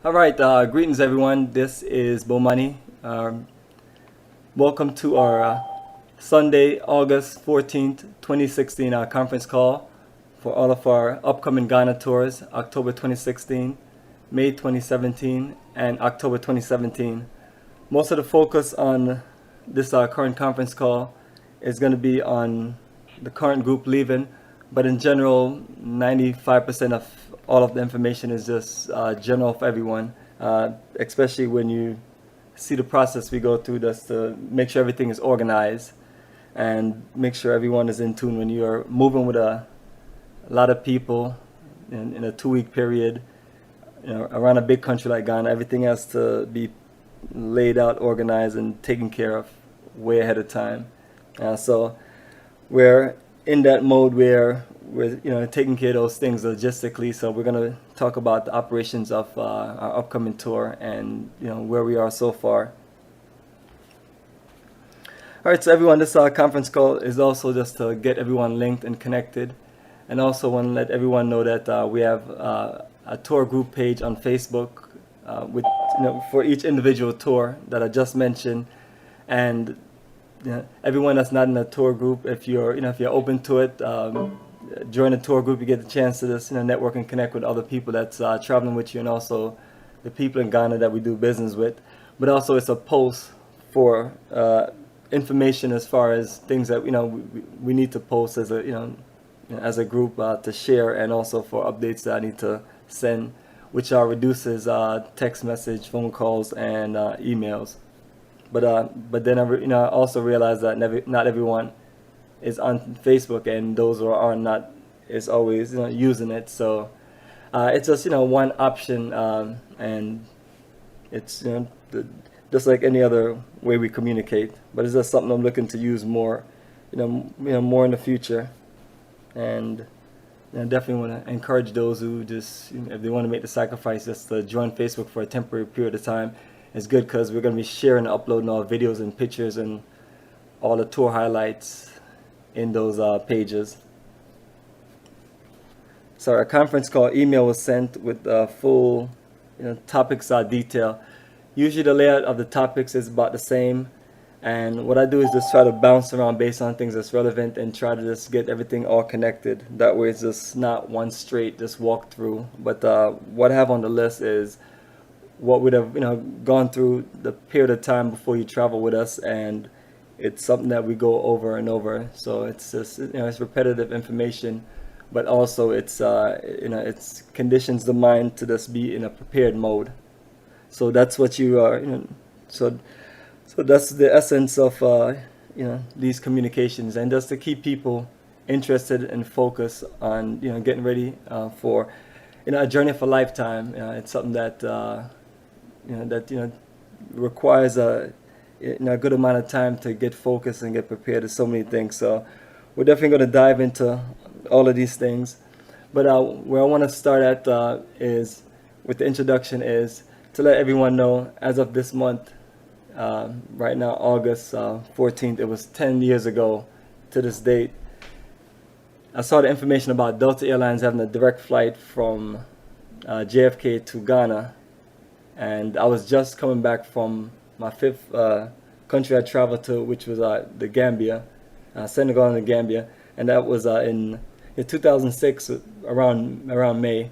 All right, greetings everyone. This is Bomani. Welcome to our Sunday, August 14th, 2016 conference call for all of our upcoming Ghana tours, October 2016, May 2017, and October 2017. Most of the focus on this current conference call is going to be on the current group leaving, but in general, 95% of all of the information is just general for everyone, especially when you see the process we go through just to make sure everything is organized and make sure everyone is in tune when you're moving with a lot of people in a 2-week period. Around a big country like Ghana, everything has to be laid out, organized, and taken care of way ahead of time. So we're in that mode where we're taking care of those things logistically. So we're going to talk about the operations of our upcoming tour and where we are so far. All right, so everyone, this conference call is also just to get everyone linked and connected, and also want to let everyone know that we have a tour group page on Facebook with for each individual tour that I just mentioned, and everyone that's not in a tour group, if you're open to it, join a tour group. You get the chance to just network and connect with other people that's traveling with you, and also the people in Ghana that we do business with. But also it's a post for information as far as things that we need to post as a as a group to share, and also for updates that I need to send, which reduces text message, phone calls, and emails. But then I also realized that not everyone is on Facebook, and those who are not is always using it. So it's just one option, and it's just like any other way we communicate. But it's just something I'm looking to use more, more in the future, and I definitely want to encourage those who just if they want to make the sacrifice just to join Facebook for a temporary period of time. It's good because we're going to be sharing and uploading all videos and pictures and all the tour highlights in those pages. So our conference call email was sent with full topics detail. Usually the layout of the topics is about the same, and what I do is just try to bounce around based on things that's relevant and try to just get everything all connected. That way it's just not one straight just walk through. But what I have on the list is what would have gone through the period of time before you travel with us, and it's something that we go over and over. So it's just it's repetitive information, but also it's it's conditions the mind to just be in a prepared mode. So that's what you are so that's the essence of these communications, and just to keep people interested and focused on getting ready for a journey of a lifetime. It's something that requires a good amount of time to get focused and get prepared. There's so many things. So we're definitely going to dive into all of these things. But where I want to start at is with the introduction is to let everyone know, as of this month, right now, August 14th, it was 10 years ago to this date, I saw the information about Delta Airlines having a direct flight from JFK to Ghana. And I was just coming back from my 5th country I traveled to, which was the Gambia, Senegal and the Gambia, and that was in 2006 around May.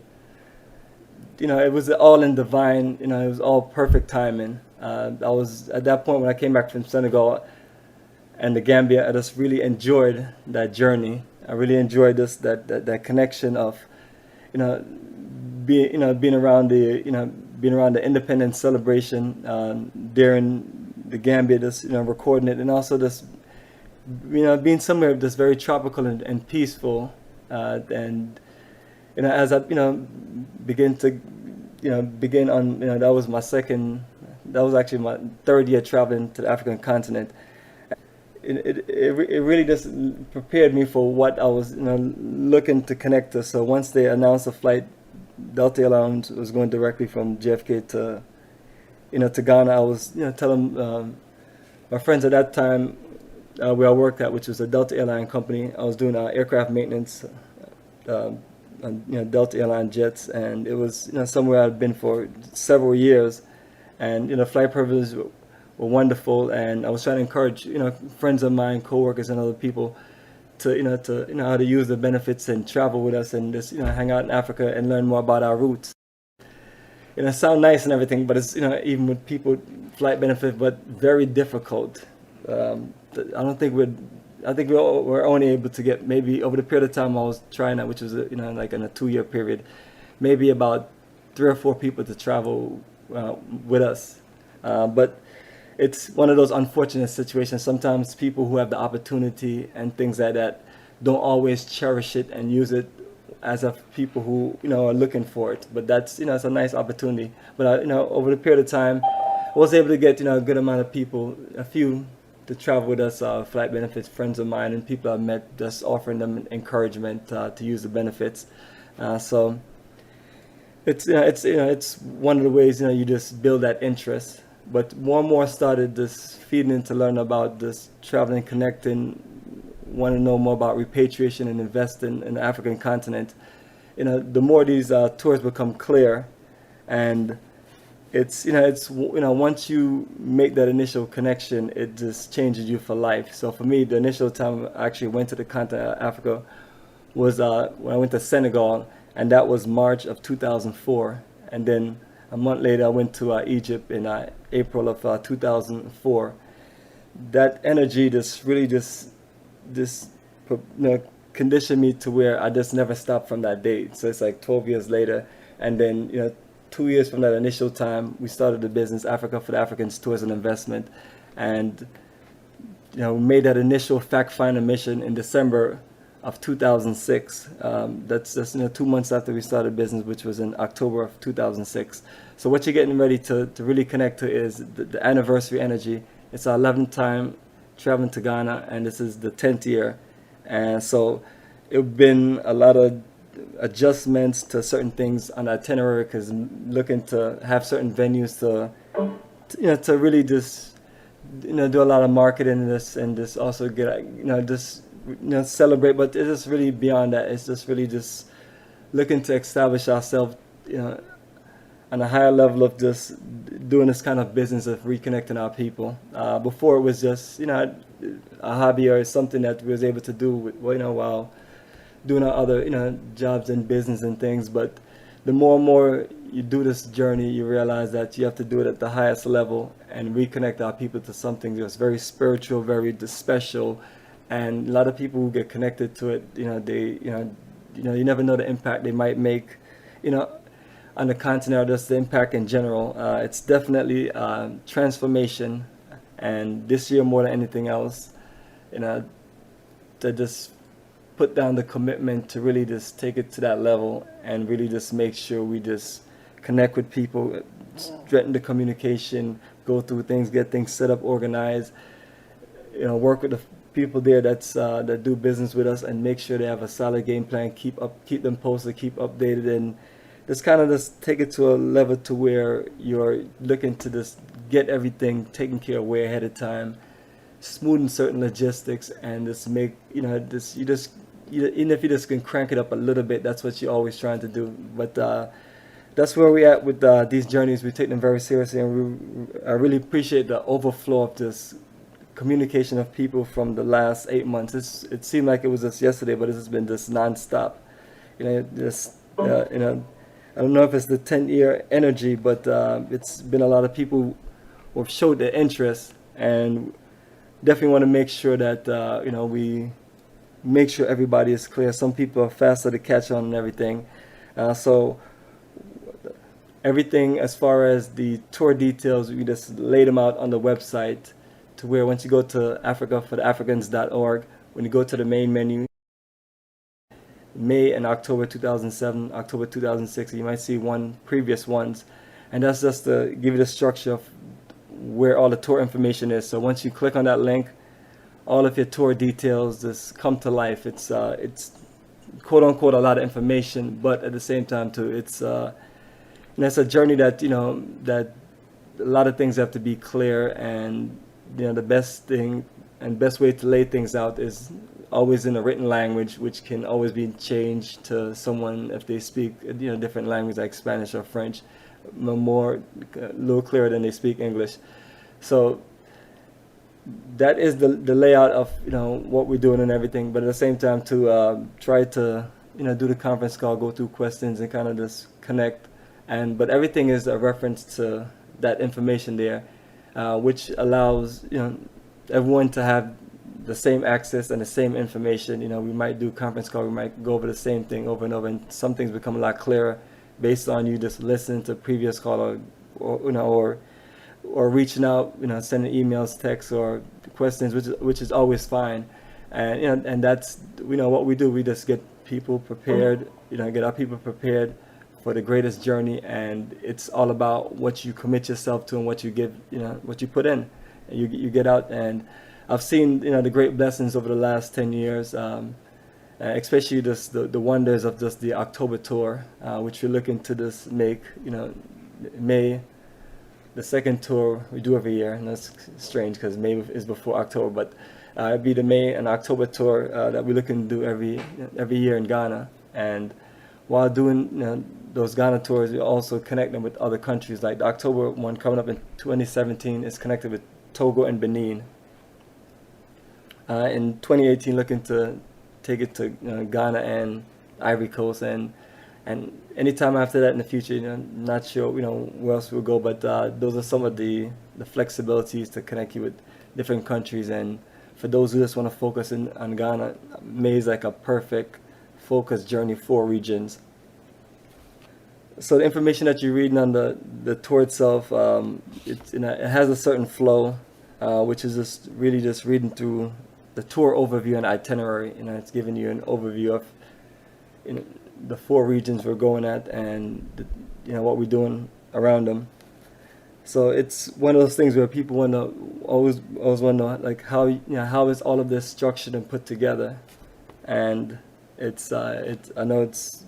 It was all in divine. It was all perfect timing. I was at that point when I came back from Senegal and the Gambia. I just really enjoyed that journey. I really enjoyed that connection of being around the independence celebration during the Gambia, just recording it, and also just being somewhere just very tropical and peaceful, and as I begin on that was actually my 3rd year traveling to the African continent. It really just prepared me for what I was looking to connect to. So once they announced the flight, Delta Airlines was going directly from JFK to Ghana, I was telling my friends at that time where I worked at, which was a Delta airline company. I was doing aircraft maintenance Delta Airline jets, and it was somewhere I'd been for several years, and flight privileges were wonderful, and I was trying to encourage friends of mine, coworkers, and other people to how to use the benefits and travel with us and just hang out in Africa and learn more about our roots. Sound nice and everything, but it's even with people, flight benefit, but very difficult. I don't think I think we're only able to get, maybe over the period of time I was trying that, which was like in a 2-year period, maybe about 3 or 4 people to travel with us. But it's one of those unfortunate situations. Sometimes people who have the opportunity and things like that don't always cherish it and use it as of people who are looking for it. But that's it's a nice opportunity. But over the period of time, I was able to get a good amount of people, a few, to travel with us, flight benefits, friends of mine, and people I've met, just offering them encouragement to use the benefits. So it's one of the ways you just build that interest. But more and more started this feeding into learn about this traveling, connecting, want to know more about repatriation and investing in the African continent. The more these tours become clear, and it's once you make that initial connection, it just changes you for life. So for me, the initial time I actually went to the continent of Africa was when I went to Senegal, and that was March of 2004. And then a month later, I went to Egypt in April of 2004. That energy just conditioned me to where I just never stopped from that date. So it's like 12 years later, and then 2 years from that initial time, we started the business Africa for the Africans Tours and Investment, and we made that initial fact-finding mission in December of 2006. That's just 2 months after we started business, which was in October of 2006. So what you're getting ready to really connect to is the anniversary energy. It's our 11th time traveling to Ghana, and this is the 10th year. And so it's been a lot of adjustments to certain things on the itinerary, because looking to have certain venues to really just do a lot of marketing in this, and just also get just celebrate. But it's just really beyond that. It's just really just looking to establish ourselves on a higher level of just doing this kind of business of reconnecting our people. Before it was just a hobby or something that we was able to do while doing our other jobs and business and things. But the more and more you do this journey, you realize that you have to do it at the highest level and reconnect our people to something that's very spiritual, very special. And a lot of people who get connected to it, they you never know the impact they might make on the continent, or just the impact in general. It's definitely transformation, and this year more than anything else, to just put down the commitment to really just take it to that level and really just make sure we just connect with people, strengthen the communication, go through things, get things set up, organized, work with the people there that do business with us, and make sure they have a solid game plan, keep them posted, keep updated, and just kind of just take it to a level to where you're looking to just get everything taken care of way ahead of time, smoothen certain logistics, and just make even if you just can crank it up a little bit, that's what you're always trying to do. But that's where we're at with these journeys. We take them very seriously, and I really appreciate the overflow of this communication of people from the last 8 months. It seemed like it was just yesterday, but it's been just nonstop. I don't know if it's the 10-year energy, but it's been a lot of people who have showed their interest, and definitely want to make sure that we make sure everybody is clear. Some people are faster to catch on and everything. So everything as far as the tour details, we just laid them out on the website, to where once you go to africafortheafricans.org, when you go to the main menu, May and October 2007, October 2006, you might see previous ones, and that's just to give you the structure of where all the tour information is. So once you click on that link, all of your tour details just come to life. It's quote unquote a lot of information, but at the same time too, it's a journey that that a lot of things have to be clear, and the best thing and best way to lay things out is always in a written language, which can always be changed to someone if they speak different language like Spanish or French, more a little clearer than they speak English. So that is the layout of what we're doing and everything. But at the same time, to try to do the conference call, go through questions, and kind of just connect. But everything is a reference to that information there, which allows everyone to have the same access and the same information. We might do conference call, we might go over the same thing over and over, and some things become a lot clearer based on you just listening to previous call or reaching out, sending emails, texts, or questions, which is always fine. And and that's what we do. We just get people prepared, get our people prepared for the greatest journey, and it's all about what you commit yourself to and what you give, what you put in. And you get out, and I've seen the great blessings over the last 10 years, especially just the wonders of just the October tour, which we're looking to just make, May. The second tour we do every year, and that's strange because May is before October, but it'd be the May and October tour that we're looking to do every year in Ghana. And while doing those Ghana tours, we also connect them with other countries. Like the October one coming up in 2017 is connected with Togo and Benin. In 2018, looking to take it to Ghana and Ivory Coast, and anytime after that in the future, not sure where else we'll go, but those are some of the flexibilities to connect you with different countries. And for those who just want to focus on Ghana, May is like a perfect focus journey for regions. So the information that you're reading on the tour itself, it has a certain flow, which is just really just reading through the tour overview and itinerary. It's giving you an overview of the 4 regions we're going at, and what we're doing around them. So it's one of those things where people always wonder like how is all of this structured and put together. And I know it's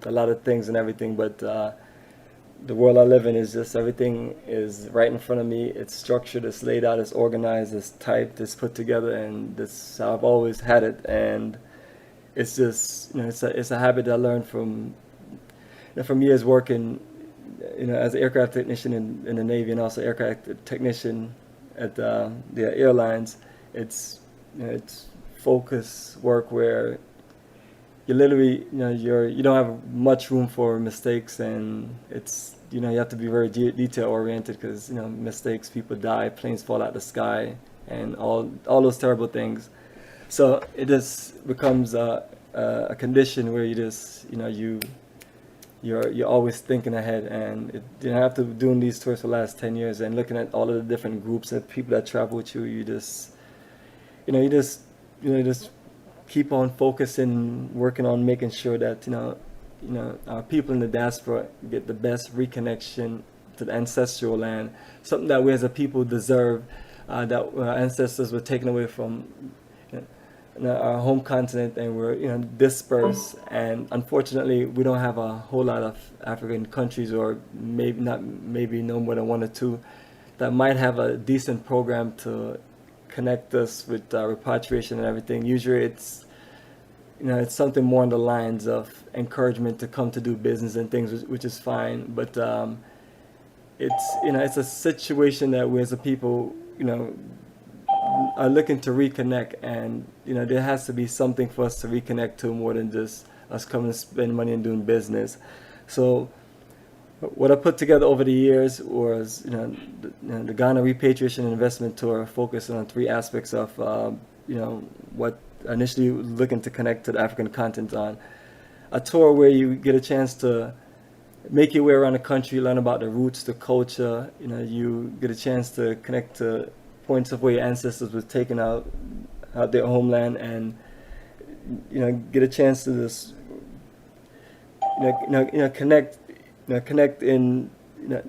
a lot of things and everything, but the world I live in is just everything is right in front of me. It's structured, it's laid out, it's organized, it's typed, it's put together, and that's how I've always had it. And it's just it's a habit I learned from years working as an aircraft technician in the Navy, and also aircraft technician at the airlines. It's focus work where you literally you don't have much room for mistakes, and it's you have to be very detail oriented, because mistakes, people die, planes fall out the sky, and all those terrible things. So it just becomes a condition where you just you're always thinking ahead. And after doing these tours for the last 10 years and looking at all of the different groups of people that travel with you, you just keep on focusing, working on making sure that our people in the diaspora get the best reconnection to the ancestral land, something that we as a people deserve, that our ancestors were taken away from our home continent, and we're dispersed. And unfortunately, we don't have a whole lot of African countries, or maybe no more than 1 or 2, that might have a decent program to connect us with repatriation and everything. Usually it's something more on the lines of encouragement to come to do business and things, which is fine. But it's a situation that we as a people are looking to reconnect, and there has to be something for us to reconnect to, more than just us coming to spend money and doing business. So what I put together over the years was the Ghana Repatriation and Investment Tour, focused on 3 aspects of what initially looking to connect to the African continent on. A tour where you get a chance to make your way around the country, learn about the roots, the culture. You get a chance to connect to points of where your ancestors were taken out their homeland, and get a chance to just connect in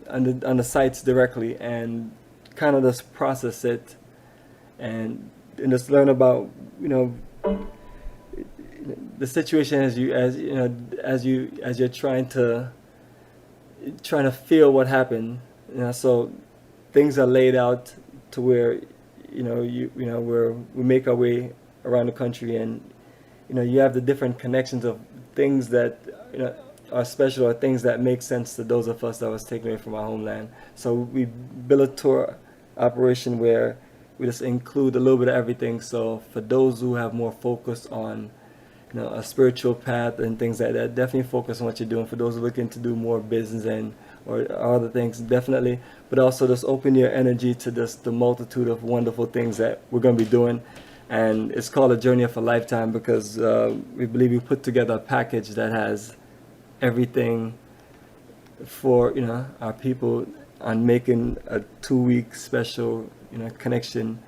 on the sites directly, and kind of just process it, and just learn about the situation as you're trying to feel what happened. So things are laid out to where where we make our way around the country, and you have the different connections of things that are special, or things that make sense to those of us that was taken away from our homeland. So we build a tour operation where we just include a little bit of everything. So for those who have more focus on a spiritual path and things like that, definitely focus on what you're doing. For those who are looking to do more business and or other things, definitely. But also just open your energy to just the multitude of wonderful things that we're going to be doing. And it's called a journey of a lifetime because we believe we put together a package that has everything for our people, on making a 2-week special connection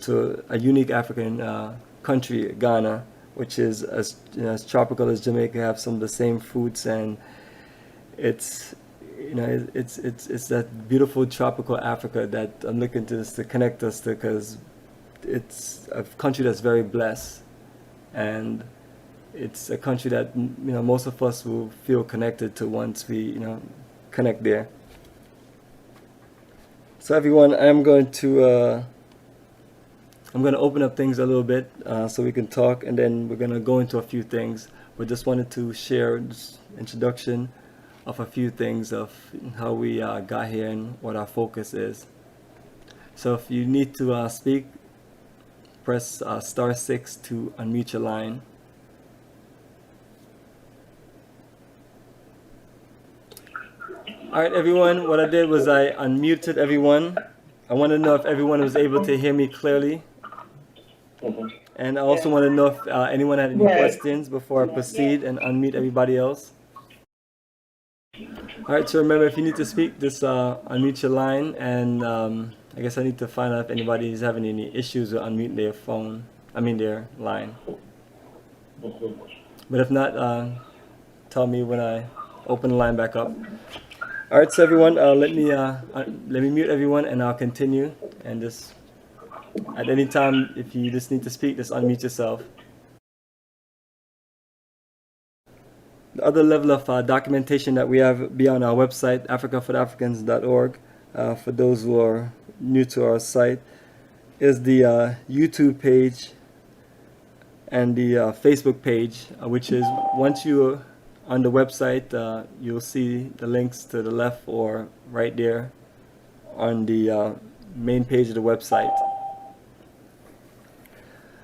to a unique African country, Ghana, which is as tropical as Jamaica, have some of the same fruits, and it's it's that beautiful tropical Africa that I'm looking to connect us to, because it's a country that's very blessed, and it's a country that most of us will feel connected to once we connect there. So everyone, I'm going to open up things a little bit so we can talk, and then we're going to go into a few things. We just wanted to share this introduction of a few things of how we got here and what our focus is. So if you need to speak, press *6 to unmute your line. All right, everyone, what I did was I unmuted everyone. I want to know if everyone was able to hear me clearly. And I also want to know if anyone had any questions before I proceed and unmute everybody else. All right, so remember, if you need to speak, just unmute your line. And I guess I need to find out if anybody is having any issues with unmuting their line. But if not, tell me when I open the line back up. All right, so everyone, let me mute everyone, and I'll continue. And just at any time, if you just need to speak, just unmute yourself. The other level of documentation that we have beyond our website, africafortheafricans.org, for those who are new to our site, is the YouTube page and the Facebook page, which is, once you on the website, you'll see the links to the left or right there on the main page of the website.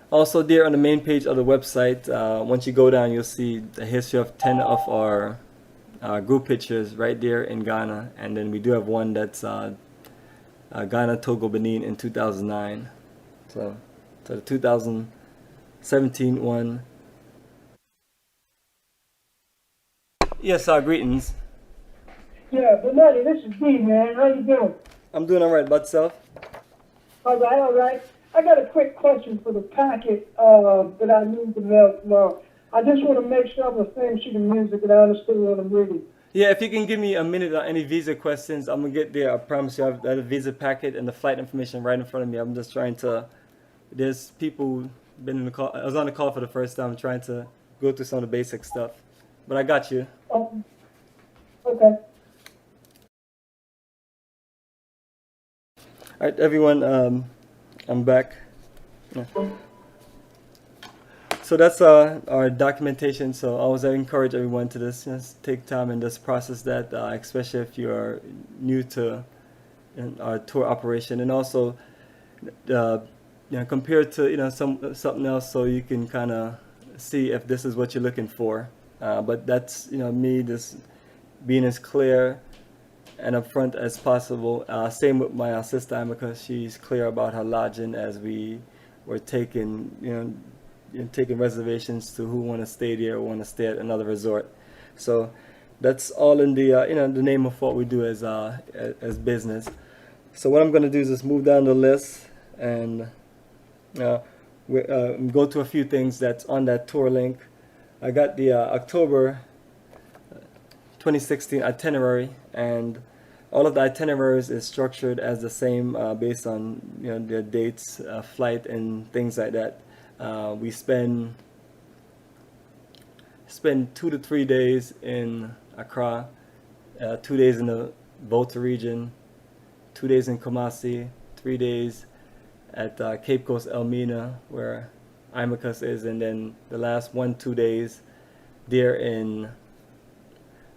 Also there on the main page of the website, once you go down, you'll see the history of 10 of our group pictures right there in Ghana. And then we do have one that's Ghana, Togo, Benin in 2009. So the 2017 one. Yes, greetings. Yeah, Benatti, this is D, man. How you doing? I'm doing all right. About yourself? All right, all right. I got a quick question for the packet that I need to mail tomorrow. I just want to make sure I'm the same sheet of music that I understood what I'm reading. Yeah, if you can give me a minute on any visa questions, I'm going to get there. I promise you. I have the visa packet and the flight information right in front of me. I'm just trying to... There's people been in the call. I was on the call for the first time, trying to go through some of the basic stuff. But I got you. Okay. All right, everyone, I'm back. Yeah. So that's our documentation. So I always encourage everyone to just take time and just process that, especially if you are new to our tour operation, and also compare it to something else, so you can kind of see if this is what you're looking for. But that's me just being as clear and upfront as possible. Same with my sister, because she's clear about her lodging as we were taking taking reservations to who want to stay there or want to stay at another resort. So that's all in the the name of what we do as business. So what I'm going to do is just move down the list and go to a few things that's on that tour link. I got the October 2016 itinerary, and all of the itineraries is structured as the same based on their dates, flight, and things like that. We spend 2 to 3 days in Accra, 2 days in the Volta region, 2 days in Kumasi, 3 days at Cape Coast Elmina, where Imicus is, and then the last 1-2 days there in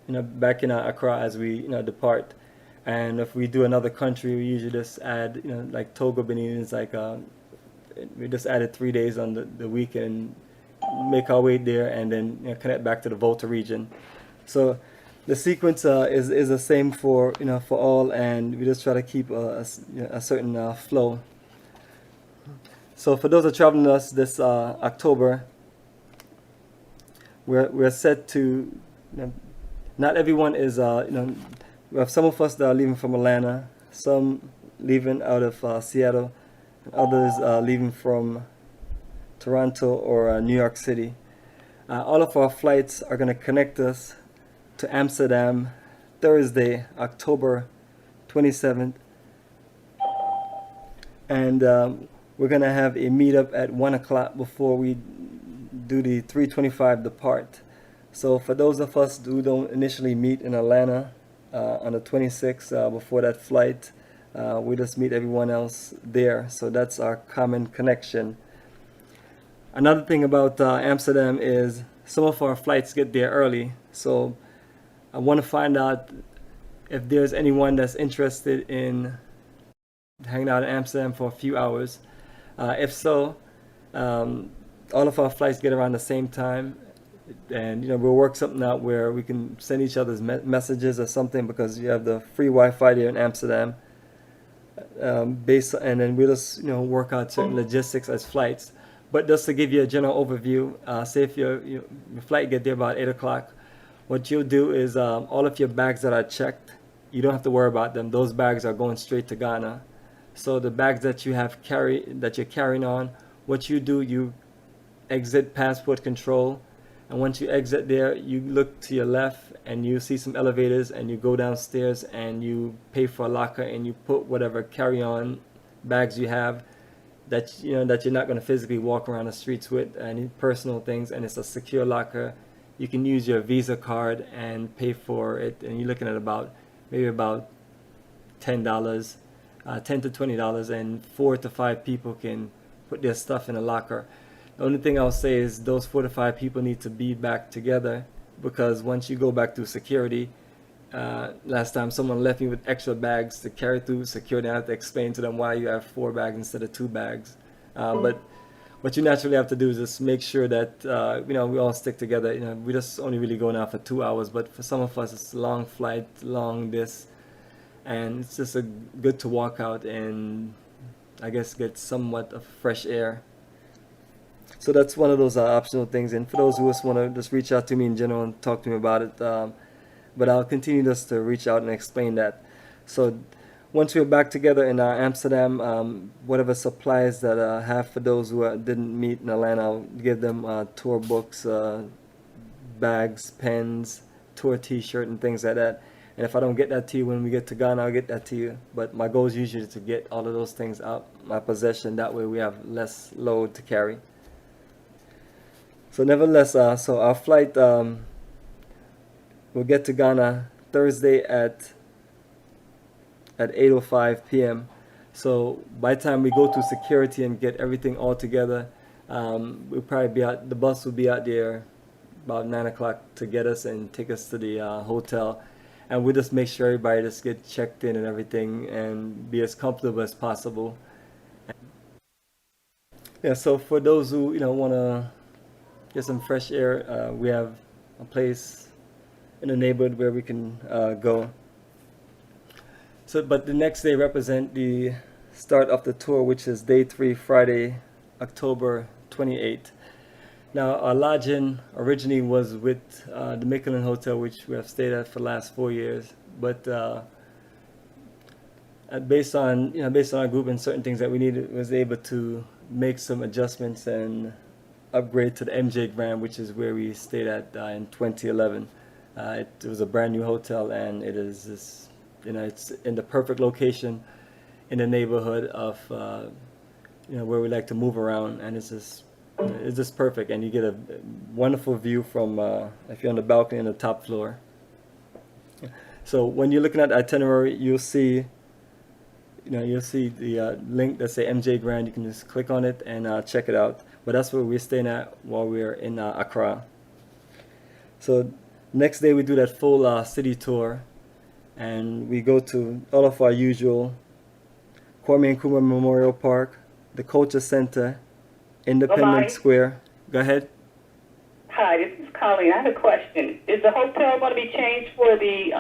back in Accra as we depart. And if we do another country, we usually just add like Togo, Benin is like we just added 3 days on the weekend, make our way there, and then connect back to the Volta region. So the sequence is the same for for all, and we just try to keep a certain flow. So for those that are traveling with us this October, we're set to. Not everyone is we have some of us that are leaving from Atlanta, some leaving out of Seattle, and others leaving from Toronto or New York City. All of our flights are going to connect us to Amsterdam Thursday, October 27th. And we're going to have a meetup at 1 o'clock before we do the 3:25 depart. So for those of us who don't initially meet in Atlanta on the 26th before that flight, we just meet everyone else there. So that's our common connection. Another thing about Amsterdam is some of our flights get there early. So I want to find out if there's anyone that's interested in hanging out in Amsterdam for a few hours. If so, all of our flights get around the same time, and we'll work something out where we can send each other's messages or something, because you have the free Wi-Fi there in Amsterdam. And then we'll just work out certain logistics as flights. But just to give you a general overview, say if your flight get there about 8 o'clock, what you'll do is all of your bags that are checked, you don't have to worry about them. Those bags are going straight to Ghana. So the bags that you're carrying on, what you do, you exit passport control, and once you exit there, you look to your left and you see some elevators, and you go downstairs and you pay for a locker, and you put whatever carry-on bags you have that that you're not going to physically walk around the streets with, any personal things, and it's a secure locker. You can use your Visa card and pay for it, and you're looking at maybe about $10, $10 to $20, and 4 to 5 people can put their stuff in a locker. The only thing I'll say is those 4 to 5 people need to be back together, because once you go back through security, last time someone left me with extra bags to carry through security. I have to explain to them why you have 4 bags instead of 2 bags. But what you naturally have to do is just make sure that we all stick together. We just only really go now for 2 hours, but for some of us it's a long flight, long this, and it's just good to walk out and I guess get somewhat of fresh air. So that's one of those optional things. And for those who just want to just reach out to me in general and talk to me about it, but I'll continue just to reach out and explain that. So once we're back together in Amsterdam, whatever supplies that I have for those who didn't meet in Atlanta, I'll give them tour books, bags, pens, tour t-shirt, and things like that. And if I don't get that to you when we get to Ghana, I'll get that to you. But my goal is usually to get all of those things out my possession. That way we have less load to carry. So nevertheless, so our flight will get to Ghana Thursday at 8:05 p.m. So by the time we go through security and get everything all together, we'll probably be out. The bus will be out there about 9 o'clock to get us and take us to the hotel, and we'll just make sure everybody just get checked in and everything and be as comfortable as possible. Yeah. So for those who want to get some fresh air, we have a place in the neighborhood where we can go. So, but the next day represent the start of the tour, which is day 3, Friday, October 28th. Now, our lodging originally was with the Michelin Hotel, which we have stayed at for the last 4 years. But based on our group and certain things that we needed, was able to make some adjustments and upgrade to the MJ Grand, which is where we stayed at in 2011. It was a brand new hotel, and it is this, it's in the perfect location in the neighborhood of where we like to move around, and it's just perfect. And you get a wonderful view from if you're on the balcony on the top floor. So when you're looking at the itinerary, you'll see you'll see the link that say MJ Grand. You can just click on it and check it out. But that's where we're staying at while we're in Accra. So next day we do that full city tour, and we go to all of our usual Kwame Nkrumah Memorial Park, the Culture Center, Independence Square. Go ahead. Hi, this is Colleen. I have a question. Is the hotel going to be changed for the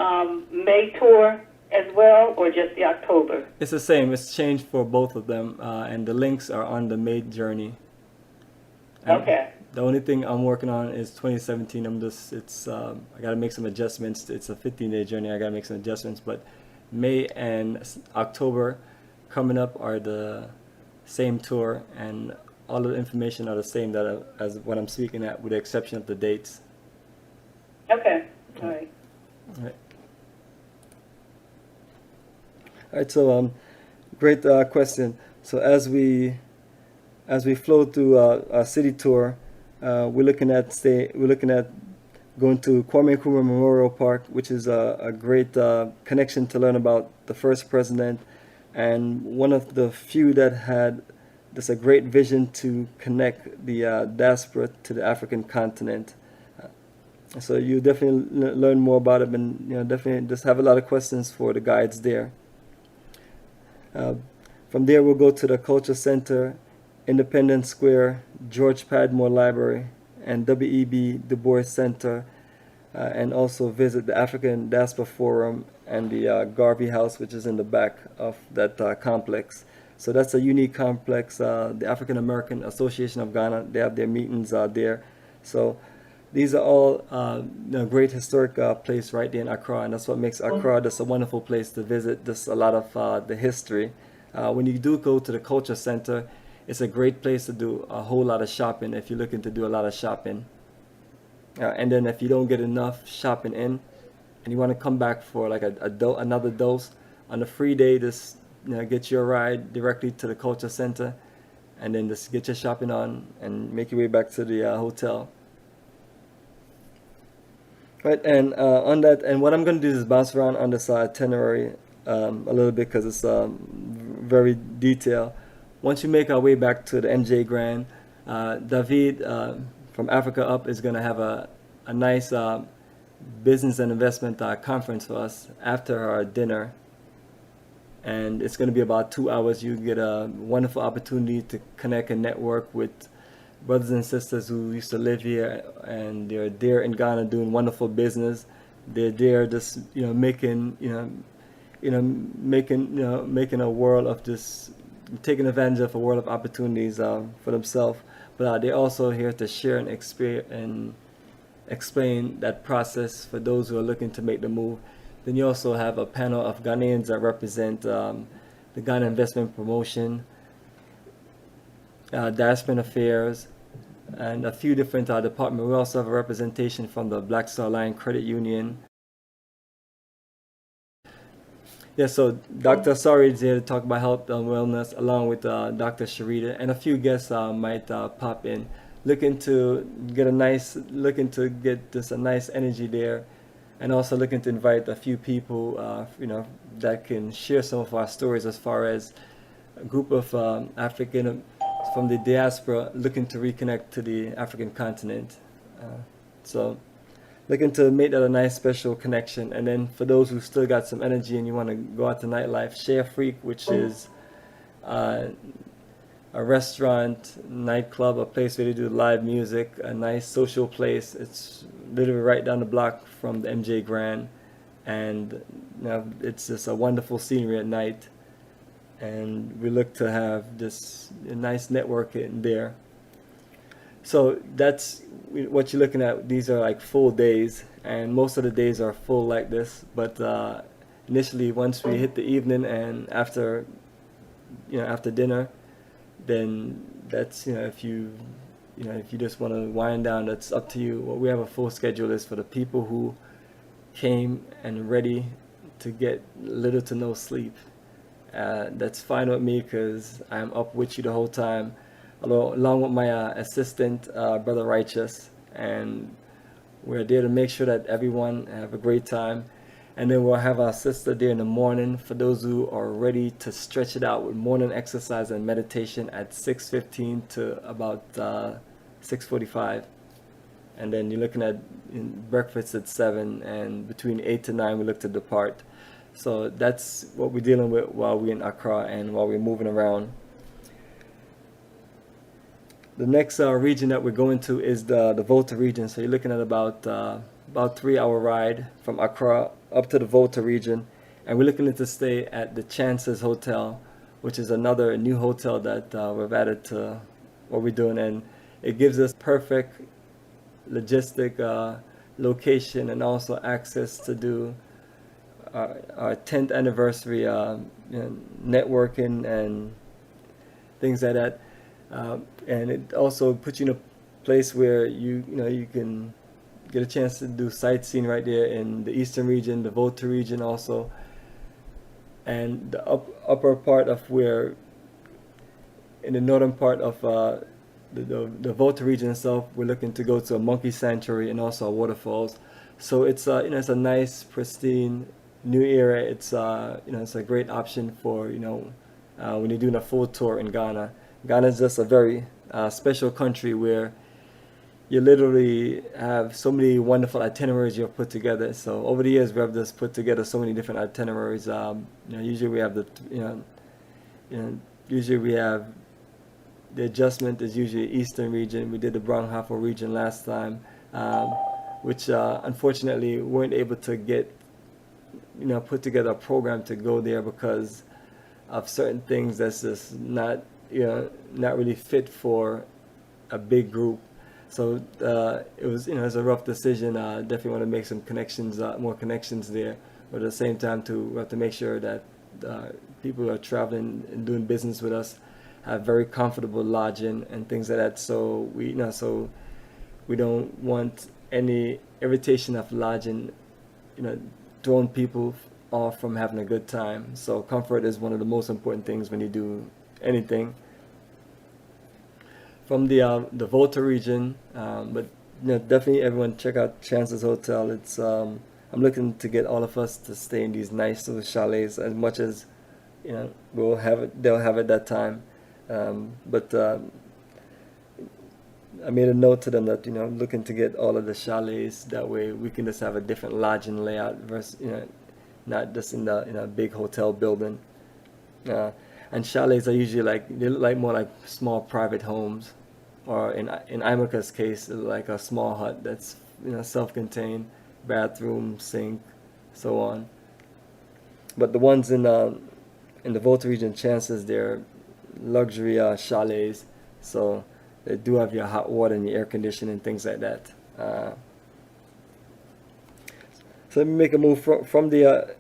May tour as well, or just the October? It's the same. It's changed for both of them, and the links are on the May journey. And Okay. the only thing I'm working on is 2017. I got to make some adjustments. It's a 15-day journey. I got to make some adjustments, but May and October coming up are the same tour, and all of the information are the same as what I'm speaking at, with the exception of the dates. Okay. All right. All right. All right. So, great question. So as we flow through our city tour, we're looking at going to Kwame Nkrumah Memorial Park, which is a great connection to learn about the first president, and one of the few that had just a great vision to connect the diaspora to the African continent. So you definitely learn more about it, and definitely just have a lot of questions for the guides there. From there, we'll go to the Culture Center, Independence Square, George Padmore Library, and W.E.B. Du Bois Center, and also visit the African Diaspora Forum and the Garvey House, which is in the back of that complex. So that's a unique complex. The African American Association of Ghana, they have their meetings there. So these are all great historic place right there in Accra, and that's what makes Accra just a wonderful place to visit. Just a lot of the history. When you do go to the Culture Center, it's a great place to do a whole lot of shopping if you're looking to do a lot of shopping. And then if you don't get enough shopping in, and you want to come back for like another dose, on the free day, just get your ride directly to the Culture Center, and then just get your shopping on and make your way back to the hotel. Right, and on that, and what I'm going to do is bounce around on this itinerary a little bit because it's very detailed. Once you make our way back to the MJ Grand, David from Africa Up is going to have a nice business and investment conference for us after our dinner. And it's going to be about 2 hours. You get a wonderful opportunity to connect and network with brothers and sisters who used to live here, and they're there in Ghana doing wonderful business. They're there just making a world of just taking advantage of a world of opportunities for themselves. But they're also here to share and experience and explain that process for those who are looking to make the move. Then you also have a panel of Ghanaians that represent the Ghana Investment Promotion, Diaspora Affairs, and a few different departments. We also have a representation from the Black Star Line Credit Union. Yeah, so Dr. Sari is here to talk about health and wellness, along with Dr. Sharita, and a few guests might pop in, looking to get a nice energy there, and also looking to invite a few people, that can share some of our stories as far as a group of African from the diaspora looking to reconnect to the African continent. So looking to make that a nice special connection. And then for those who still got some energy and you want to go out to nightlife, Share Freak, which is a restaurant, nightclub, a place where they do live music, a nice social place. It's literally right down the block from the MJ Grand, and it's just a wonderful scenery at night. And we look to have this nice network in there. So that's what you're looking at. These are like full days, and most of the days are full like this. But initially, once we hit the evening and after dinner, then that's if you just want to wind down, that's up to you. What we have a full schedule is for the people who came and ready to get little to no sleep. That's fine with me because I'm up with you the whole time, along with my assistant, Brother Righteous, and we're there to make sure that everyone have a great time. And then we'll have our sister there in the morning for those who are ready to stretch it out with morning exercise and meditation at 6:15 to about 6:45. And then you're looking at breakfast at 7, and between 8 to 9 we look to depart. So that's what we're dealing with while we're in Accra and while we're moving around. The next region that we're going to is the Volta region. So you're looking at about 3-hour ride from Accra up to the Volta region, and we're looking to stay at the Chances Hotel, which is another new hotel that we've added to what we're doing, and it gives us perfect logistic location and also access to do our 10th anniversary networking and things like that. And it also puts you in a place where you can get a chance to do sightseeing right there in the eastern region, the Volta region also, and the upper part of where, in the northern part of the Volta region itself, we're looking to go to a monkey sanctuary and also waterfalls. So it's it's a nice, pristine new area. It's it's a great option for when you're doing a full tour in Ghana. Ghana is just a very special country where you literally have so many wonderful itineraries you've put together. So over the years, we have just put together so many different itineraries. Usually we have usually we have the adjustment is usually Eastern region. We did the Brahmafo region last time, which unfortunately weren't able to get put together a program to go there because of certain things that's just not really fit for a big group. So it was it was a rough decision. Definitely want to make some connections, more connections there, but at the same time we have to make sure that people who are traveling and doing business with us have very comfortable lodging and things like that. So we don't want any irritation of lodging throwing people off from having a good time. So comfort is one of the most important things when you do anything. From the Volta region, but definitely everyone check out Chances Hotel. It's I'm looking to get all of us to stay in these nice little chalets as much as they'll have it that time. But I made a note to them that I'm looking to get all of the chalets. That way we can just have a different lodging layout versus not just in a big hotel building. And chalets are usually they look like more like small private homes, or in Imaka's case, like a small hut that's self-contained, bathroom, sink, so on. But the ones in the Volta region, Chances, they're luxury chalets, so they do have your hot water and your air conditioning and things like that. So let me make a move from the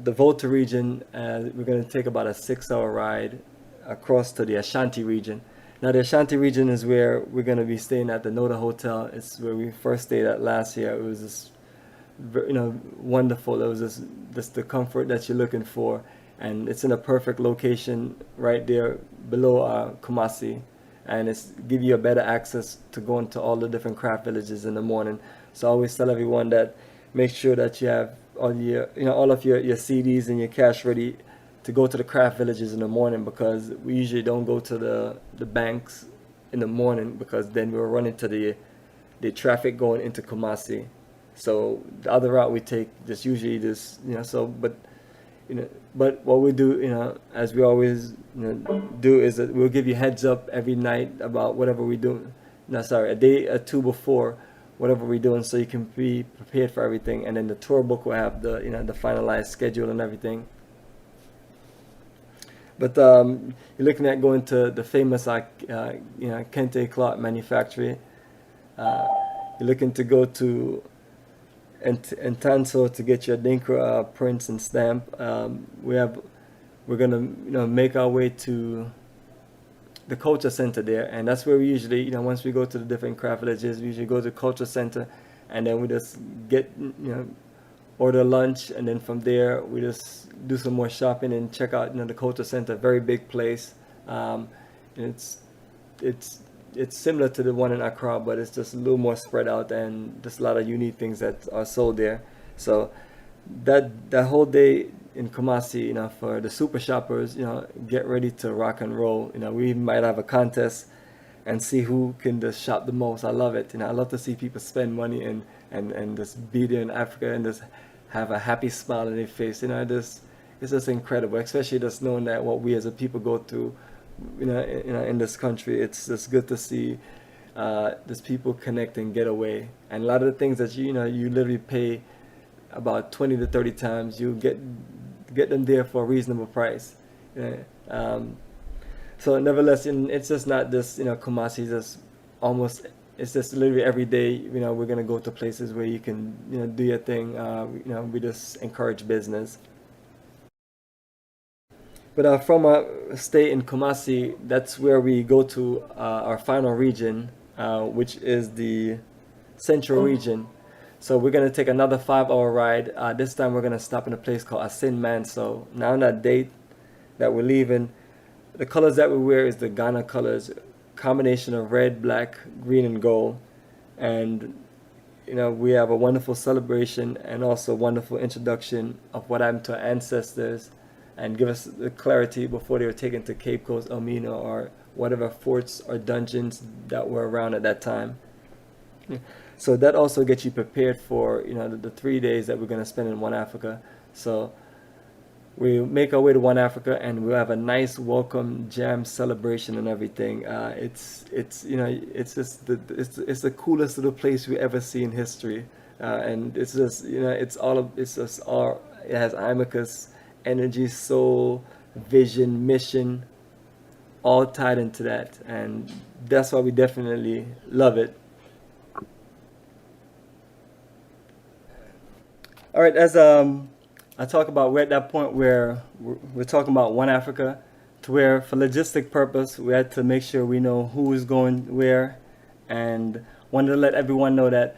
Volta region. We're going to take about a 6-hour ride across to the Ashanti region. Now the Ashanti region is where we're going to be staying at the Noda Hotel. It's where we first stayed at last year. It was just wonderful. It was just the comfort that you're looking for, and it's in a perfect location right there below Kumasi, and it's give you a better access to go into all the different craft villages in the morning. So I always tell everyone that make sure that you have all of your CDs and your cash ready to go to the craft villages in the morning, because we usually don't go to the banks in the morning because then we'll run into the traffic going into Kumasi. So the other route we take just usually but what we do, as we always do, is that we'll give you heads up every night about whatever we do. A day or two before whatever we're doing, so you can be prepared for everything. And then the tour book will have the finalized schedule and everything. But you're looking at going to the famous Kente cloth manufactory. You're looking to go to Tanso to get your Dinkra prints and stamp. We're gonna make our way to the culture center there, and that's where we usually once we go to the different craft villages, we usually go to the culture center, and then we just get order lunch, and then from there we just do some more shopping and check out the culture center. Very big place. It's similar to the one in Accra, but it's just a little more spread out, and just a lot of unique things that are sold there. So that whole day in Kumasi, for the super shoppers, get ready to rock and roll. We might have a contest and see who can just shop the most. I love it. I love to see people spend money and just be there in Africa and just have a happy smile on their face. It's just incredible, especially just knowing that what we as a people go through, in this country. It's just good to see just people connect and get away. And a lot of the things that you literally pay about 20 to 30 times, you get them there for a reasonable price. Yeah. So nevertheless, it's just not this, Kumasi, just almost, it's just literally every day, we're going to go to places where you can, do your thing. We just encourage business. But from our stay in Kumasi, that's where we go to our final region, which is the central region. So we're going to take another 5-hour ride. This time we're going to stop in a place called Asin Manso. Now on that date that we're leaving, the colors that we wear is the Ghana colors, combination of red, black, green, and gold. And we have a wonderful celebration and also wonderful introduction of what happened to our ancestors, and give us the clarity before they were taken to Cape Coast, Elmina, or whatever forts or dungeons that were around at that time. So that also gets you prepared for the 3 days that we're going to spend in One Africa. So we make our way to One Africa, and we'll have a nice welcome jam celebration and everything. It's just it's the coolest little place we ever see in history, and it's just it has Imacus energy, soul, vision, mission, all tied into that, and that's why we definitely love it. All right, as I talk about, we're at that point where we're talking about One Africa, to where for logistic purpose we had to make sure we know who is going where, and wanted to let everyone know that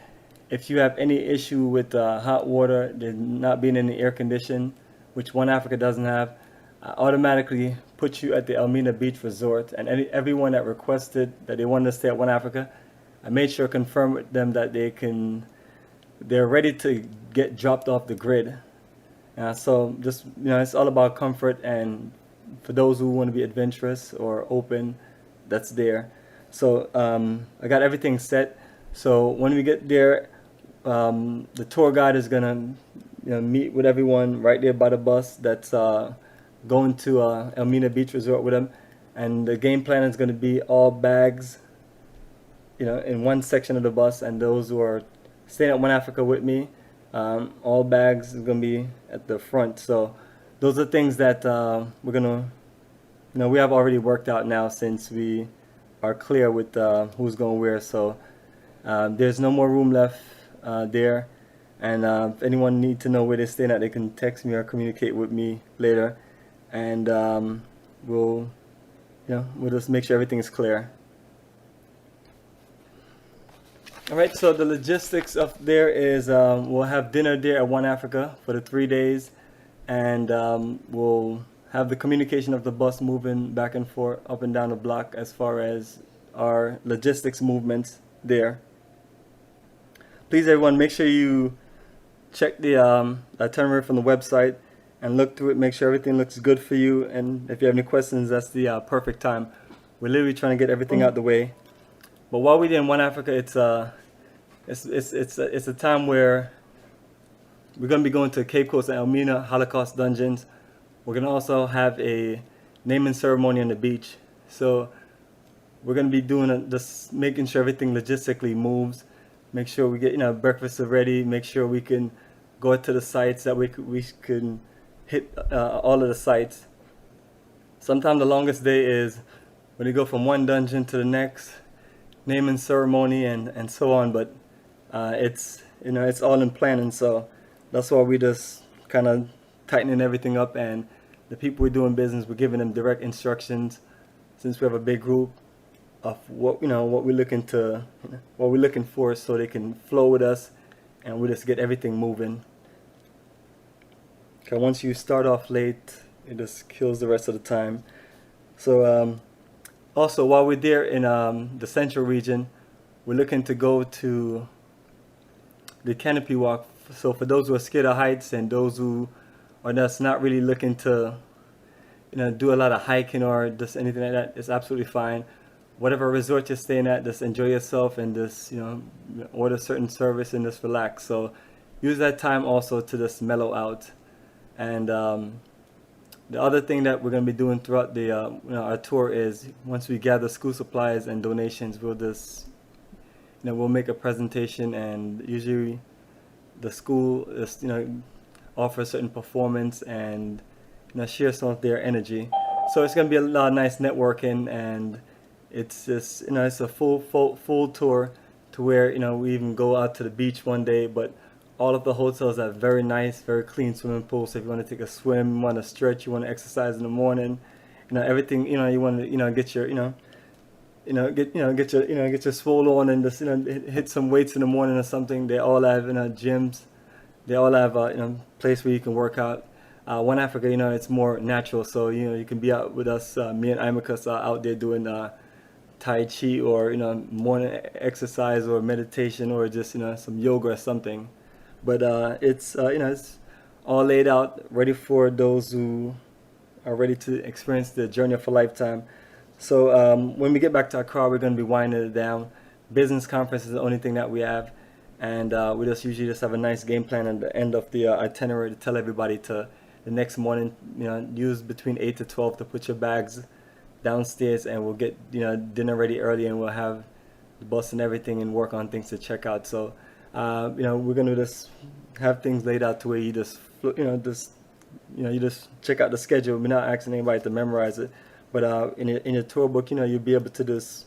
if you have any issue with hot water, there not being any air condition, which One Africa doesn't have, I automatically put you at the Elmina Beach Resort. And everyone that requested that they wanted to stay at One Africa, I made sure to confirm with them that they're ready to get dropped off the grid. So just, it's all about comfort, and for those who want to be adventurous or open, that's there. So I got everything set. So when we get there, the tour guide is gonna meet with everyone right there by the bus that's going to Elmina Beach Resort with them, and the game plan is going to be all bags, in one section of the bus, and those who are staying at One Africa with me, all bags is going to be at the front. So those are things that we're gonna, we have already worked out now, since we are clear with who's going where. So there's no more room left there. And if anyone needs to know where they're staying at, they can text me or communicate with me later, and we'll just make sure everything is clear. All right. So the logistics of there is we'll have dinner there at One Africa for the 3 days, and we'll have the communication of the bus moving back and forth up and down the block as far as our logistics movements there. Please, everyone, make sure you check the itinerary from the website and look through it. Make sure everything looks good for you. And if you have any questions, that's the perfect time. We're literally trying to get everything out the way. But while we're in One Africa, it's a time where we're going to be going to Cape Coast and Elmina Holocaust dungeons. We're going to also have a naming ceremony on the beach. So we're going to be doing just making sure everything logistically moves. Make sure we get breakfast ready. Make sure we can go to the sites, that we can hit all of the sites. Sometimes the longest day is when you go from one dungeon to the next, naming ceremony and so on. But it's all in planning. So that's why we just kind of tightening everything up, and the people we're doing business, we're giving them direct instructions, since we have a big group, of what we're looking for, so they can flow with us, and we just get everything moving. Okay, once you start off late, it just kills the rest of the time. So also, while we're there in the central region, we're looking to go to the canopy walk So for those who are scared of heights and those who are just not really looking to, do a lot of hiking or just anything like that, it's absolutely fine. Whatever resort you're staying at, just enjoy yourself and just, order certain service and just relax. So use that time also to just mellow out. And the other thing that we're going to be doing throughout the our tour is once we gather school supplies and donations, we'll just we'll make a presentation, and usually the school is offer a certain performance and share some of their energy. So it's going to be a lot of nice networking, and it's just it's a full tour to where we even go out to the beach one day, but all of the hotels have very nice, very clean swimming pools. So if you want to take a swim, you want to stretch, you want to exercise in the morning, everything, you want to, get your, get your swole on and just, hit some weights in the morning or something. They all have, gyms. They all have, place where you can work out. One Africa, it's more natural. So, you can be out with us, me and Imacus are out there doing, Tai Chi or, morning exercise or meditation or just, some yoga or something. But it's it's all laid out, ready for those who are ready to experience the journey of a lifetime. So when we get back to Accra, we're going to be winding it down. Business conference is the only thing that we have, and we just usually just have a nice game plan at the end of the itinerary to tell everybody to the next morning, use between 8 to 12 to put your bags downstairs, and we'll get dinner ready early, and we'll have the bus and everything and work on things to check out. So. We're gonna just have things laid out to where you just, you just check out the schedule. We're not asking anybody to memorize it, but in your tour book, you'll be able to just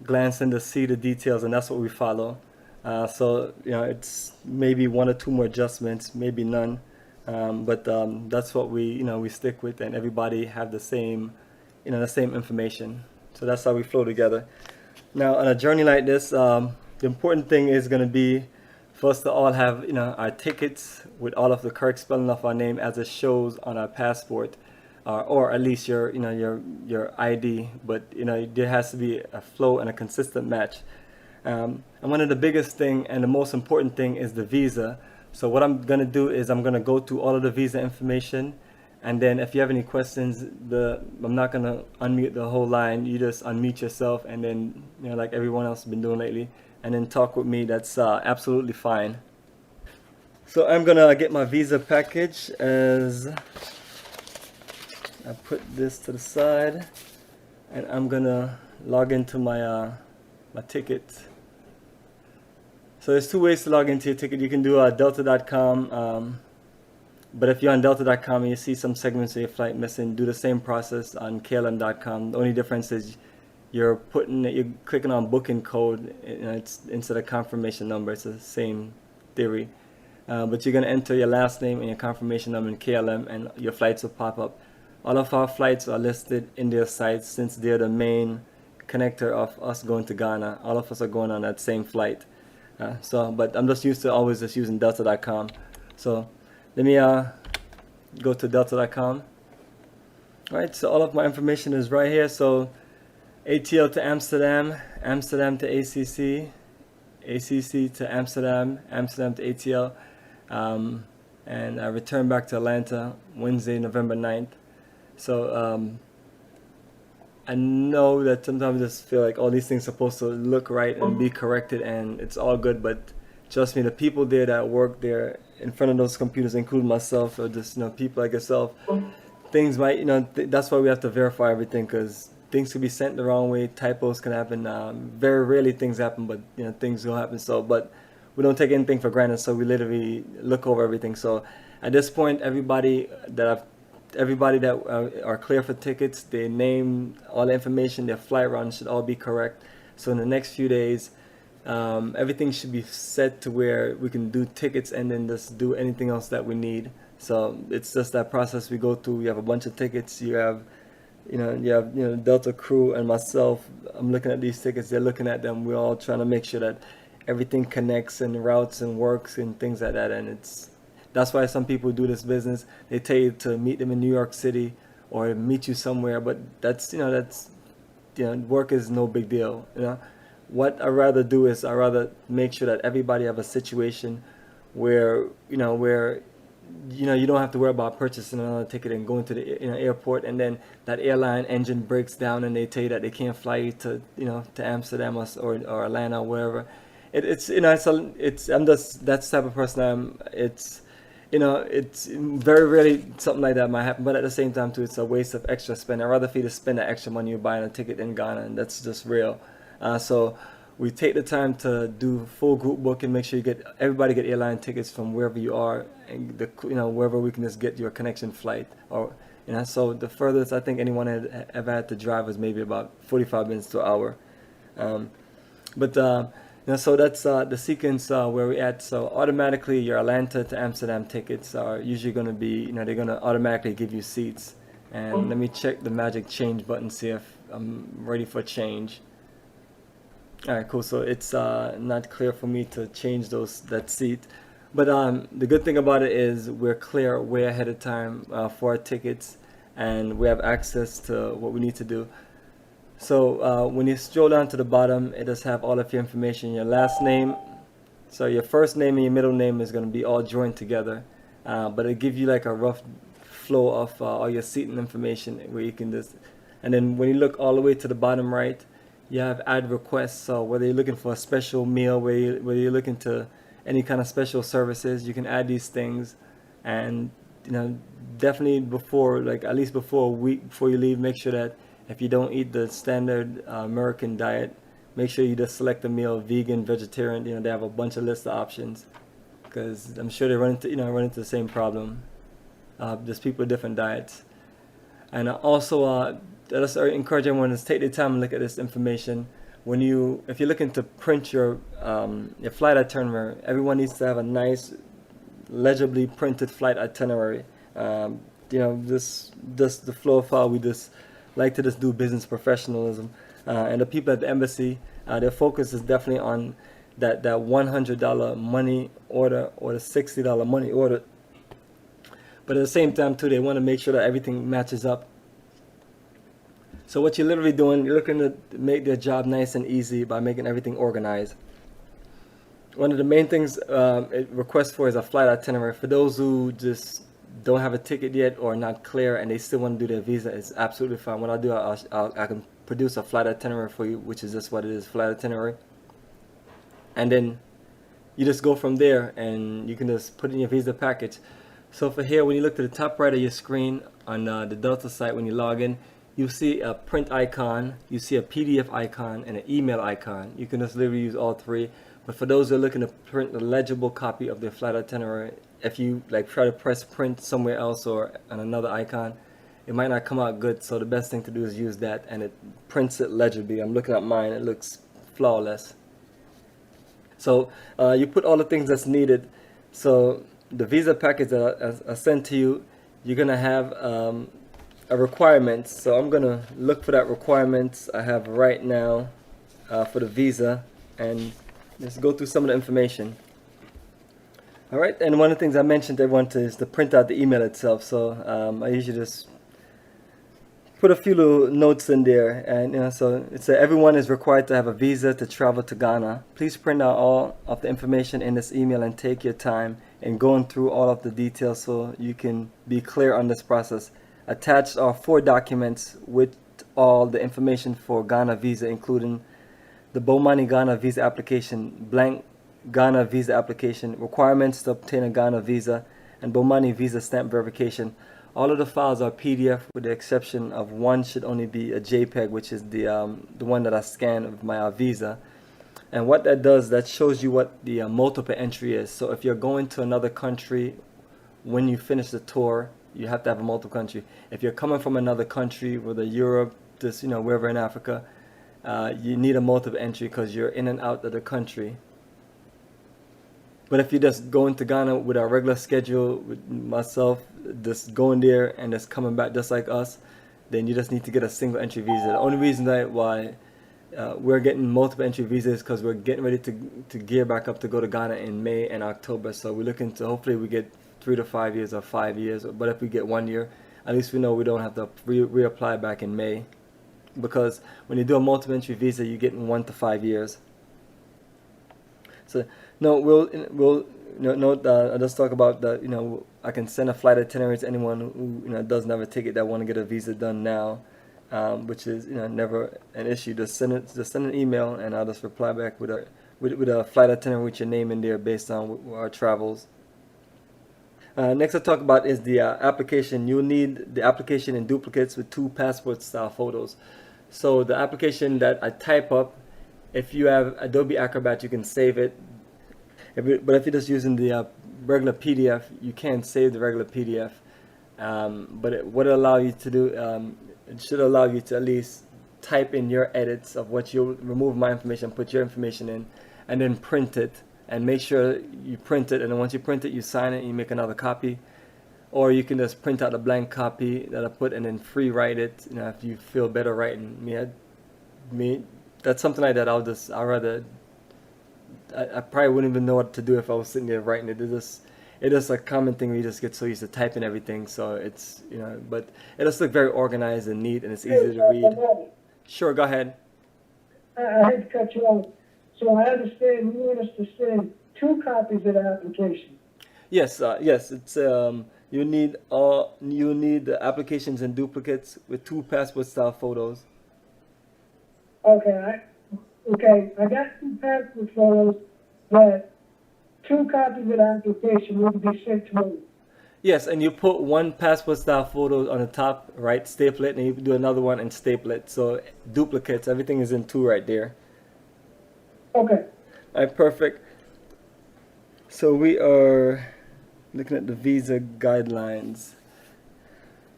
glance and to see the details, and that's what we follow. So it's maybe one or two more adjustments, maybe none, but that's what we stick with, and everybody have the same, the same information. So that's how we flow together. Now on a journey like this. The important thing is going to be for us to all have, our tickets with all of the correct spelling of our name as it shows on our passport, or at least your ID. But there has to be a flow and a consistent match. And one of the biggest thing and the most important thing is the visa. So what I'm going to do is I'm going to go through all of the visa information, and then if you have any questions, I'm not going to unmute the whole line. You just unmute yourself, and then like everyone else has been doing lately, and then talk with me. That's absolutely fine. So I'm gonna get my visa package as I put this to the side, and I'm gonna log into my my ticket. So there's two ways to log into your ticket. You can do delta.com, but if you're on delta.com and you see some segments of your flight missing, do the same process on klm.com. The only difference is you're clicking on booking code, it's instead of confirmation number. It's the same theory, but you're going to enter your last name and your confirmation number in KLM, and your flights will pop up. All of our flights are listed in their sites since they're the main connector of us going to Ghana. All of us are going on that same flight. But I'm just used to always just using delta.com. So let me go to delta.com. All right, so all of my information is right here. So ATL to Amsterdam, Amsterdam to ACC, ACC to Amsterdam, Amsterdam to ATL, and I return back to Atlanta Wednesday, November 9th. So I know that sometimes I just feel like all these things are supposed to look right and be corrected, and it's all good, but trust me, the people there that work there in front of those computers, including myself, or just people like yourself, things might, that's why we have to verify everything, because things could be sent the wrong way, typos can happen. Very rarely things happen, but things will happen. So, but we don't take anything for granted. So we literally look over everything. So at this point, everybody that are clear for tickets, their name, all the information, their flight run should all be correct. So in the next few days, everything should be set to where we can do tickets and then just do anything else that we need. So it's just that process we go through. You have a bunch of tickets. You have Delta crew and myself. I'm looking at these tickets. They're looking at them. We're all trying to make sure that everything connects and routes and works and things like that. And that's why some people do this business. They tell you to meet them in New York City or meet you somewhere, but work is no big deal. What I rather do is I rather make sure that everybody have a situation where you don't have to worry about purchasing another ticket and going to the airport, and then that airline engine breaks down and they tell you that they can't fly you to to Amsterdam or Atlanta or wherever. It's I'm just that type of person it's very rarely something like that might happen, but at the same time too, it's a waste of extra spend. I'd rather for you to spend that extra money you're buying a ticket in Ghana, and that's just real. So we take the time to do full group booking, make sure everybody get airline tickets from wherever you are, and wherever we can just get your connection flight. Or so the furthest I think anyone had ever had to drive was maybe about 45 minutes to an hour. But so that's the sequence where we're at. So automatically your Atlanta to Amsterdam tickets are usually going to be, they're going to automatically give you seats. And let me check the magic change button, see if I'm ready for change. All right, cool. So it's not clear for me to change that seat. But the good thing about it is we're clear way ahead of time for our tickets, and we have access to what we need to do. So when you scroll down to the bottom, it does have all of your information, your last name. So your first name and your middle name is going to be all joined together. But it'll give you like a rough flow of all your seating information where you can just, and then when you look all the way to the bottom right, you have add requests. So whether you're looking for a special meal, whether you're looking to any kind of special services, you can add these things. And definitely before, like at least before a week before you leave, make sure that if you don't eat the standard American diet, make sure you just select a meal, vegan, vegetarian. They have a bunch of list of options, because I'm sure they run into the same problem. Just people with different diets. And also let's encourage everyone to take the time and look at this information. If you're looking to print your flight itinerary, everyone needs to have a nice, legibly printed flight itinerary. This the flow of how we just like to just do business professionalism. And the people at the embassy, their focus is definitely on that $100 money order or the $60 money order. But at the same time too, they want to make sure that everything matches up. So what you're literally doing, you're looking to make their job nice and easy by making everything organized. One of the main things it requests for is a flight itinerary. For those who just don't have a ticket yet or not clear and they still want to do their visa, it's absolutely fine. What I'll do, I can produce a flight itinerary for you, which is just what it is, flight itinerary. And then you just go from there and you can just put in your visa package. So for here, when you look to the top right of your screen on the Delta site, when you log in, you see a print icon, you see a PDF icon, and an email icon. You can just literally use all three. But for those who are looking to print a legible copy of their flight itinerary, if you try to press print somewhere else or on another icon, it might not come out good. So the best thing to do is use that, and it prints it legibly. I'm looking at mine, it looks flawless. So you put all the things that's needed. So the visa package that I sent to you, you're gonna have a requirement. So I'm gonna look for that requirement I have right now for the visa, and let's go through some of the information. All right, and one of the things I mentioned to everyone is to print out the email itself. So I usually just put a few little notes in there, and so it says everyone is required to have a visa to travel to Ghana. Please print out all of the information in this email and take your time in going through all of the details so you can be clear on this process. Attached are 4 documents with all the information for Ghana visa, including the Bomani Ghana visa application, blank Ghana visa application, requirements to obtain a Ghana visa, and Bomani visa stamp verification. All of the files are PDF with the exception of one should only be a JPEG, which is the one that I scanned of my visa. And what that does, that shows you what the multiple entry is. So if you're going to another country, when you finish the tour, you have to have a multiple country. If you're coming from another country, whether Europe, just wherever in Africa, you need a multiple entry because you're in and out of the country. But if you're just going to Ghana with our regular schedule, with myself, just going there and just coming back just like us, then you just need to get a single entry visa. The only reason why we're getting multiple entry visas is because we're getting ready to gear back up to go to Ghana in May and October. So we're looking to, hopefully we get 3 to 5 years or 5 years. But if we get 1 year, at least we know we don't have to reapply back in May. Because when you do a multiple entry visa, you get in 1 to 5 years. So no, we'll note, let's talk about the, I can send a flight itinerary to anyone who, doesn't have a ticket that want to get a visa done now, which is, never an issue. Just send an email and I'll just reply back with a flight itinerary with your name in there based on our travels. Next I'll talk about is the application. You'll need the application in duplicates with 2 passport style photos. So the application that I type up, if you have Adobe Acrobat, you can save it. But if you're just using the regular PDF, you can't save the regular PDF. But what it allow you to do, it should allow you to at least type in your edits of what you'll remove my information, put your information in, and then print it. And make sure you print it, and then once you print it, you sign it and you make another copy. Or you can just print out a blank copy that I put and then free write it. If you feel better writing me, that's something like that. I probably wouldn't even know what to do if I was sitting there writing it. It's just a common thing where you just get so used to typing everything. So it's, but it just looks very organized and neat, and it's easy to read. Sure, go ahead. I hate to cut you off. So I understand you want us to send 2 copies of the application. Yes, yes. It's you need the applications in duplicates with 2 passport style photos. Okay, I got 2 passport photos, but 2 copies of the application will be sent to me. Yes, and you put 1 passport style photo on the top, right? Staple it, and you do another one and staple it. So duplicates, everything is in 2 right there. Okay. All right, perfect. So we are looking at the visa guidelines.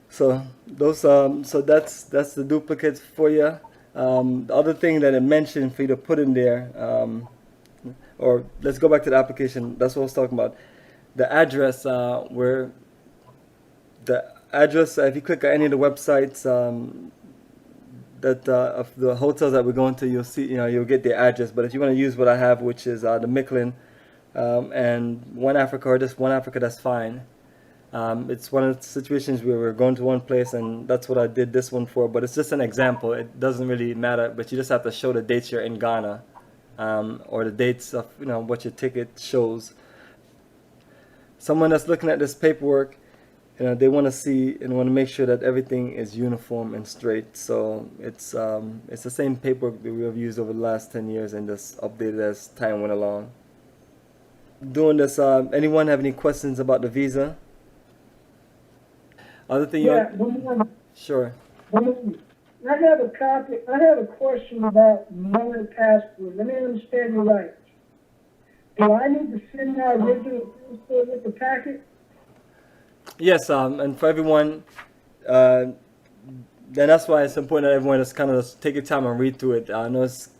So those, so that's the duplicates for you. The other thing that I mentioned for you to put in there, or let's go back to the application. That's what I was talking about. The address, if you click on any of the websites, of the hotels that we're going to, you'll see, you'll get the address. But if you want to use what I have, which is the Michelin and One Africa, or just One Africa, that's fine. It's one of the situations where we're going to one place, and that's what I did this one for. But it's just an example. It doesn't really matter, but you just have to show the dates you're in Ghana, or the dates of what your ticket shows. Someone that's looking at this paperwork, they want to see and want to make sure that everything is uniform and straight. So it's the same paperwork that we have used over the last 10 years and just updated as time went along. Doing this, anyone have any questions about the visa? Other thing Sure. I have a copy. I have a question about my passport. Let me understand you right. Do I need to send my original passport with the packet? Yes, and for everyone, then that's why it's important that everyone just kind of just take your time and read through it. I know it's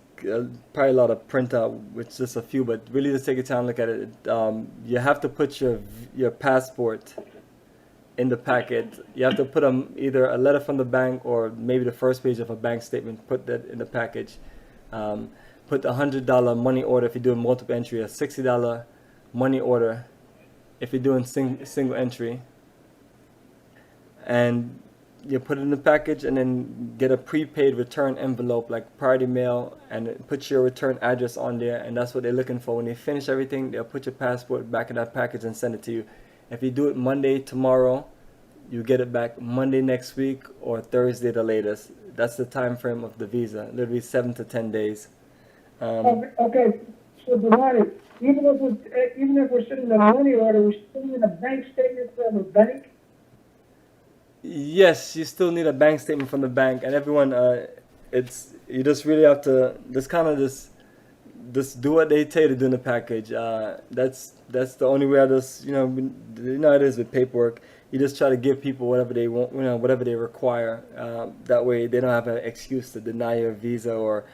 probably a lot of printout, which is just a few, but really just take your time and look at it. You have to put your passport in the packet. You have to put either a letter from the bank or maybe the first page of a bank statement. Put that in the package. Put the $100 money order if you're doing multiple entry, a $60 money order if you're doing single entry. And you put it in the package, and then get a prepaid return envelope like Priority Mail, and put your return address on there, and that's what they're looking for. When they finish everything, they'll put your passport back in that package and send it to you. If you do it Monday tomorrow, you get it back Monday next week or Thursday the latest. That's the time frame of the visa, literally 7 to 10 days. Okay, so Delani, even if we're sending a money order, we're still need a bank statement from the bank? Yes, you still need a bank statement from the bank, and everyone, you just really have to just do what they tell you to do in the package. That's the only way. It is with paperwork. You just try to give people whatever they want, whatever they require. That way, they don't have an excuse to deny your visa, or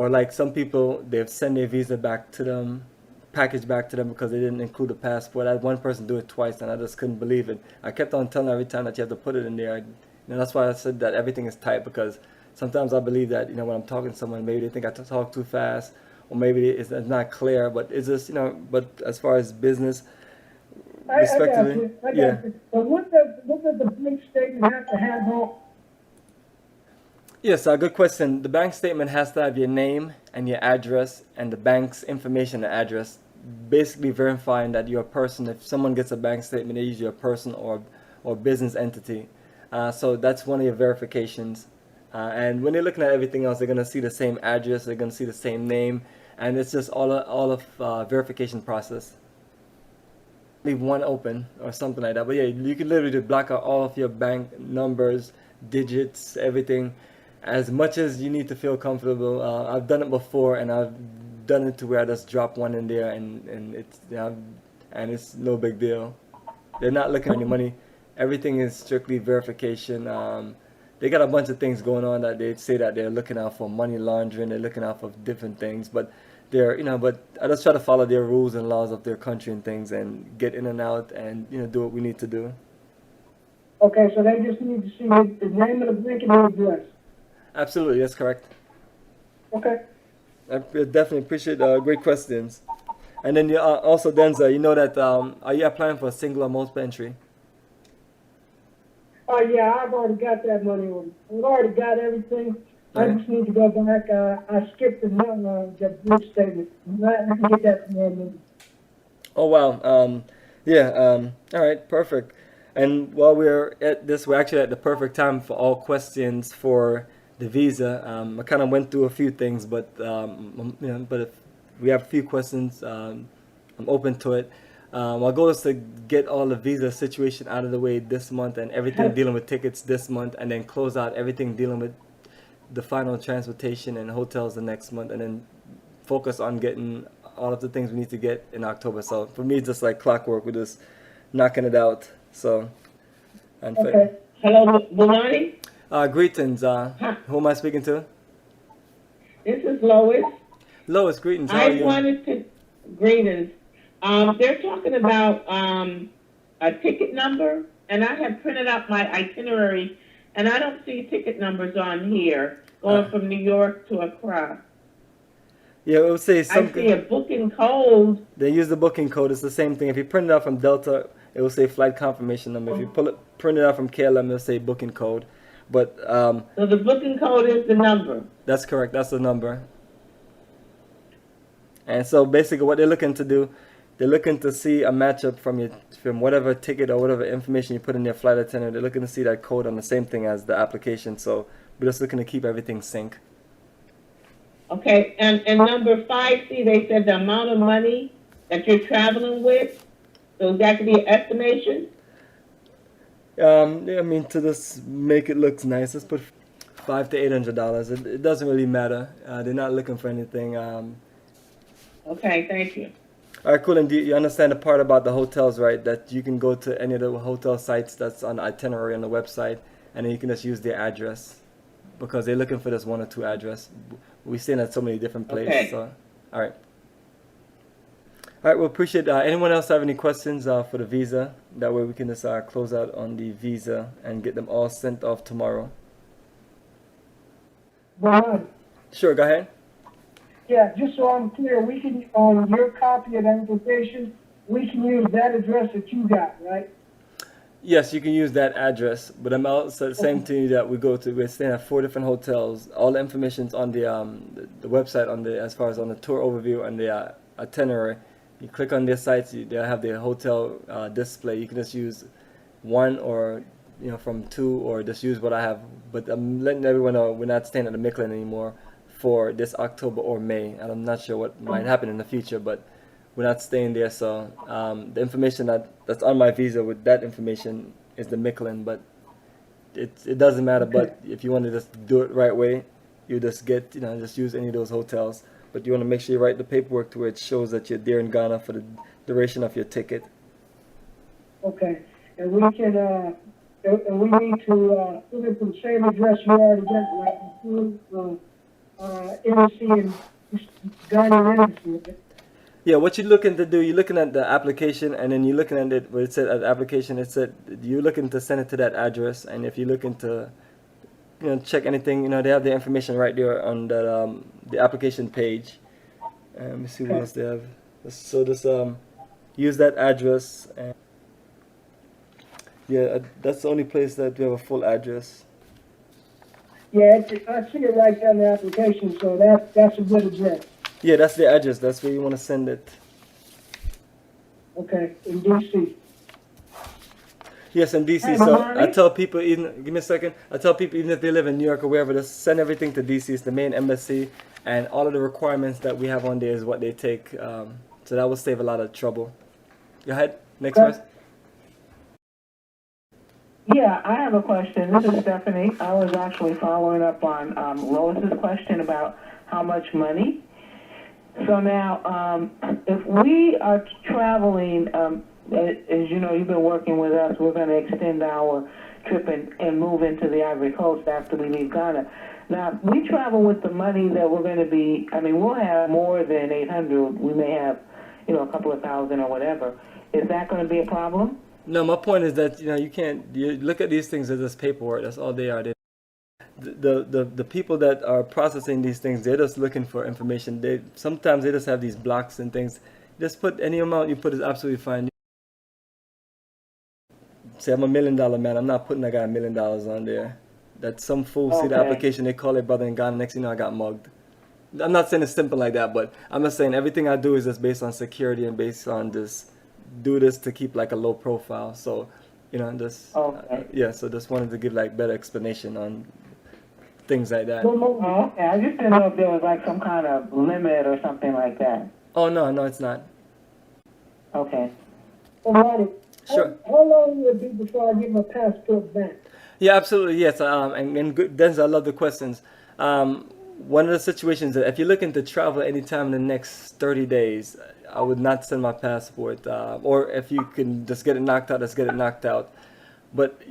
like some people, they've sent their visa back to them, package back to them because they didn't include a passport. I had one person do it twice, and I just couldn't believe it. I kept on telling every time that you have to put it in there. That's why I said that everything is tight, because sometimes I believe that when I'm talking to someone, maybe they think I talk too fast, or maybe it's not clear. But it's just But as far as business, respectively, I got you. But what does the bank statement have to have on? Yes, good question. The bank statement has to have your name and your address and the bank's information and address. basically verifying that you're a person. If someone gets a bank statement, they use your person or business entity. So that's one of your verifications. And when they're looking at everything else, they're gonna see the same address, they're gonna see the same name, and it's just all of verification process. Leave one open or something like that. But yeah, you can literally just block out all of your bank numbers, digits, everything, as much as you need to feel comfortable. I've done it before, and I've done it to where I just drop one in there, and it's and it's no big deal. They're not looking at any money. Everything is strictly verification. They got a bunch of things going on that they say that they're looking out for money laundering. They're looking out for different things, but but I just try to follow their rules and laws of their country and things, and get in and out, and do what we need to do. Okay, so they just need to see the name of the bank and the address. Absolutely, that's correct. Okay. I definitely appreciate great questions. And then also, Denza, you know that are you applying for a single or multiple entry? Oh yeah, I've already got that money on. I've already got everything. I Right. just need to go back. I skipped the book statement. I can get that tomorrow. Oh wow. All right. Perfect. And while we're at this, we're actually at the perfect time for all questions for the visa. I kind of went through a few things, but but if we have a few questions, I'm open to it. Our goal is to get all the visa situation out of the way this month, and everything dealing with tickets this month, and then close out everything dealing with the final transportation and hotels the next month, and then focus on getting all of the things we need to get in October. So for me, it's just like clockwork. We're just knocking it out. So, and Okay. Hello, Bulani. greetings. Who am I speaking to? This is Lois. Lois, greetings. How are I you? wanted to greetings. They're talking about a ticket number, and I have printed out my itinerary, and I don't see ticket numbers on here going from New York to Accra. Yeah, it would say I something. see a booking code. They use the booking code. It's the same thing. If you print it out from Delta, it will say flight confirmation number. If you print it out from KLM, it'll say booking code. But So the booking code is the number. that's correct. That's the number. And so basically, what they're looking to do, they're looking to see a matchup from whatever ticket or whatever information you put in your flight itinerary. They're looking to see that code on the same thing as the application. So we're just looking to keep everything sync. Okay, and number 5C, they said the amount of money that you're traveling with. So that could be an estimation. Yeah, I mean, to just make it look nice, let's put $500 to $800. It doesn't really matter. They're not looking for anything. Okay, thank you. All right, cool. And do you understand the part about the hotels, right? That you can go to any of the hotel sites that's on the itinerary on the website, and then you can just use their address, because they're looking for this one or two address. We're staying at so many different places. Okay. So, all right. All right, well, appreciate anyone else have any questions for the visa? That way we can just close out on the visa and get them all sent off tomorrow. Brian, Sure, go ahead. yeah, just so I'm clear, we can, on your copy of the application, we can use that address that you got, right? Yes, you can use that address, but I'm also saying to you that we're staying at 4 different hotels. All the information's on the website as far as on the tour overview and the itinerary. You click on their sites, they'll have their hotel display. You can just use one or from two, or just use what I have. But I'm letting everyone know we're not staying at the Micklin anymore for this October or May, and I'm not sure what might happen in the future, but we're not staying there. So the information that's on my visa with that information is the Micklin, but it doesn't matter. But if you want to just do it right way, you just get just use any of those hotels. But you want to make sure you write the paperwork to where it shows that you're there in Ghana for the duration of your ticket. Okay, and we can, and we need to, put it from the same address you already got, like, embassy and Ghana embassy. Yeah, what you're looking to do, you're looking at the application, and then you're looking at it where it said at the application, it said you're looking to send it to that address. And if you're looking to check anything, they have the information right there on that the application page. Let me see what else they have. So just use that address, and yeah, that's the only place that we have a full address. Yeah, I see it right there on the application, so that's a good address. Yeah, that's the address. That's where you want to send it. Okay, in DC. Yes, in DC. Hey, So Marty. I tell people, even give me a second. I tell people even if they live in New York or wherever, just send everything to DC. It's the main embassy, and all of the requirements that we have on there is what they take. So that will save a lot of trouble. Go ahead. Next Okay. person. Yeah, I have a question. This is Stephanie. I was actually following up on Lois's question about how much money. So now, if we are traveling, as you know, you've been working with us, we're going to extend our trip and move into the Ivory Coast after we leave Ghana. Now, if we travel with the money that we're going to be, I mean, we'll have more than 800. We may have, a couple of thousand or whatever. Is that going to be a problem? No, my point is that you can't. You look at these things as just paperwork. That's all they are. The people that are processing these things, they're just looking for information. Sometimes they just have these blocks and things. Just put any amount you put is absolutely fine. Say I'm $1 million man. I'm not putting I got $1 million on there. That some fool see the Okay. application, they call their brother in Ghana. Next thing you know, I got mugged. I'm not saying it's simple like that, but I'm just saying everything I do is just based on security and based on this. Do this to keep like a low profile. So, just Okay. yeah. So just wanted to give like better explanation on things like that. Oh, okay. I just didn't know if there was like some kind of limit or something like that. Oh no, it's not. Okay. So, Marty, Sure. how long will it be before I get my passport back? Yeah, absolutely. Yes. And good, Denzel, I love the questions. One of the situations that if you're looking to travel anytime in the next 30 days, I would not send my passport. Or if you can just get it knocked out, let's get it knocked out. But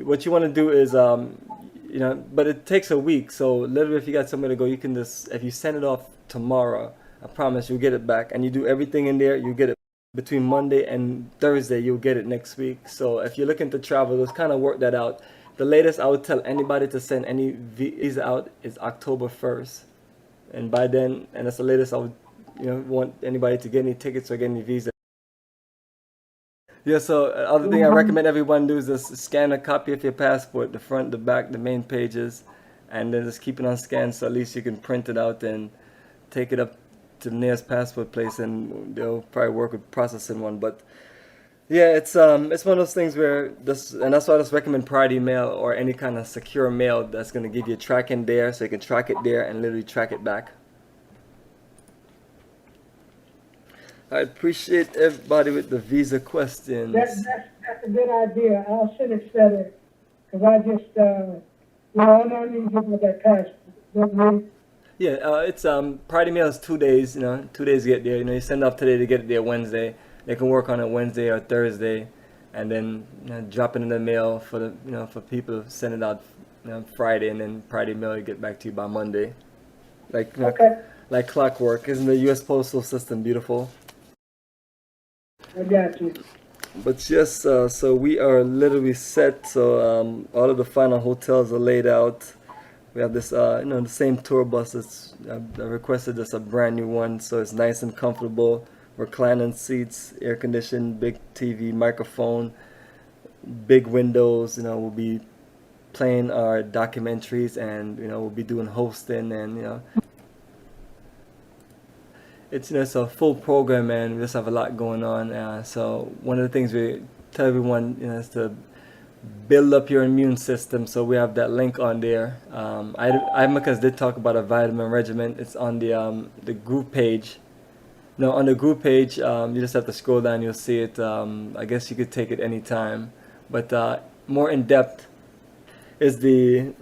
what you want to do is, but it takes a week. So literally, if you got somewhere to go, you can just, if you send it off tomorrow, I promise you'll get it back. And you do everything in there, you get it between Monday and Thursday, you'll get it next week. So if you're looking to travel, just kind of work that out. The latest I would tell anybody to send any visa out is October 1st. And by then, and that's the latest I would, want anybody to get any tickets or get any visa. Yeah, so other thing I recommend everyone do is just scan a copy of your passport, the front, the back, the main pages, and then just keep it on scan so at least you can print it out and take it up to the nearest passport place and they'll probably work with processing one. But yeah, it's one of those things where and that's why I just recommend Priority Mail or any kind of secure mail that's gonna give you a tracking there so you can track it there and literally track it back. I appreciate everybody with the visa questions. That's a good idea. I'll send it Saturday, because I just, I don't need to get my that passport. Yeah, it's Priority Mail is 2 days. 2 days to get there. You send off today to get it there Wednesday. They can work on it Wednesday or Thursday, and then drop it in the mail for the for people to send it out Friday, and then Priority Mail will get back to you by Monday. Like Okay, like clockwork. Isn't the U.S. postal system beautiful? I got you. But yes, so we are literally set. So all of the final hotels are laid out. We have this, the same tour bus. I requested this a brand new one, so it's nice and comfortable. Reclining seats, air conditioned, big TV, microphone, big windows. We'll be playing our documentaries, and we'll be doing hosting, and it's a full program, and we just have a lot going on. So one of the things we tell everyone is to build up your immune system. So we have that link on there. Because did talk about a vitamin regimen. It's on the group page. No, on the group page, you just have to scroll down. You'll see it. I guess you could take it anytime, but more in depth is the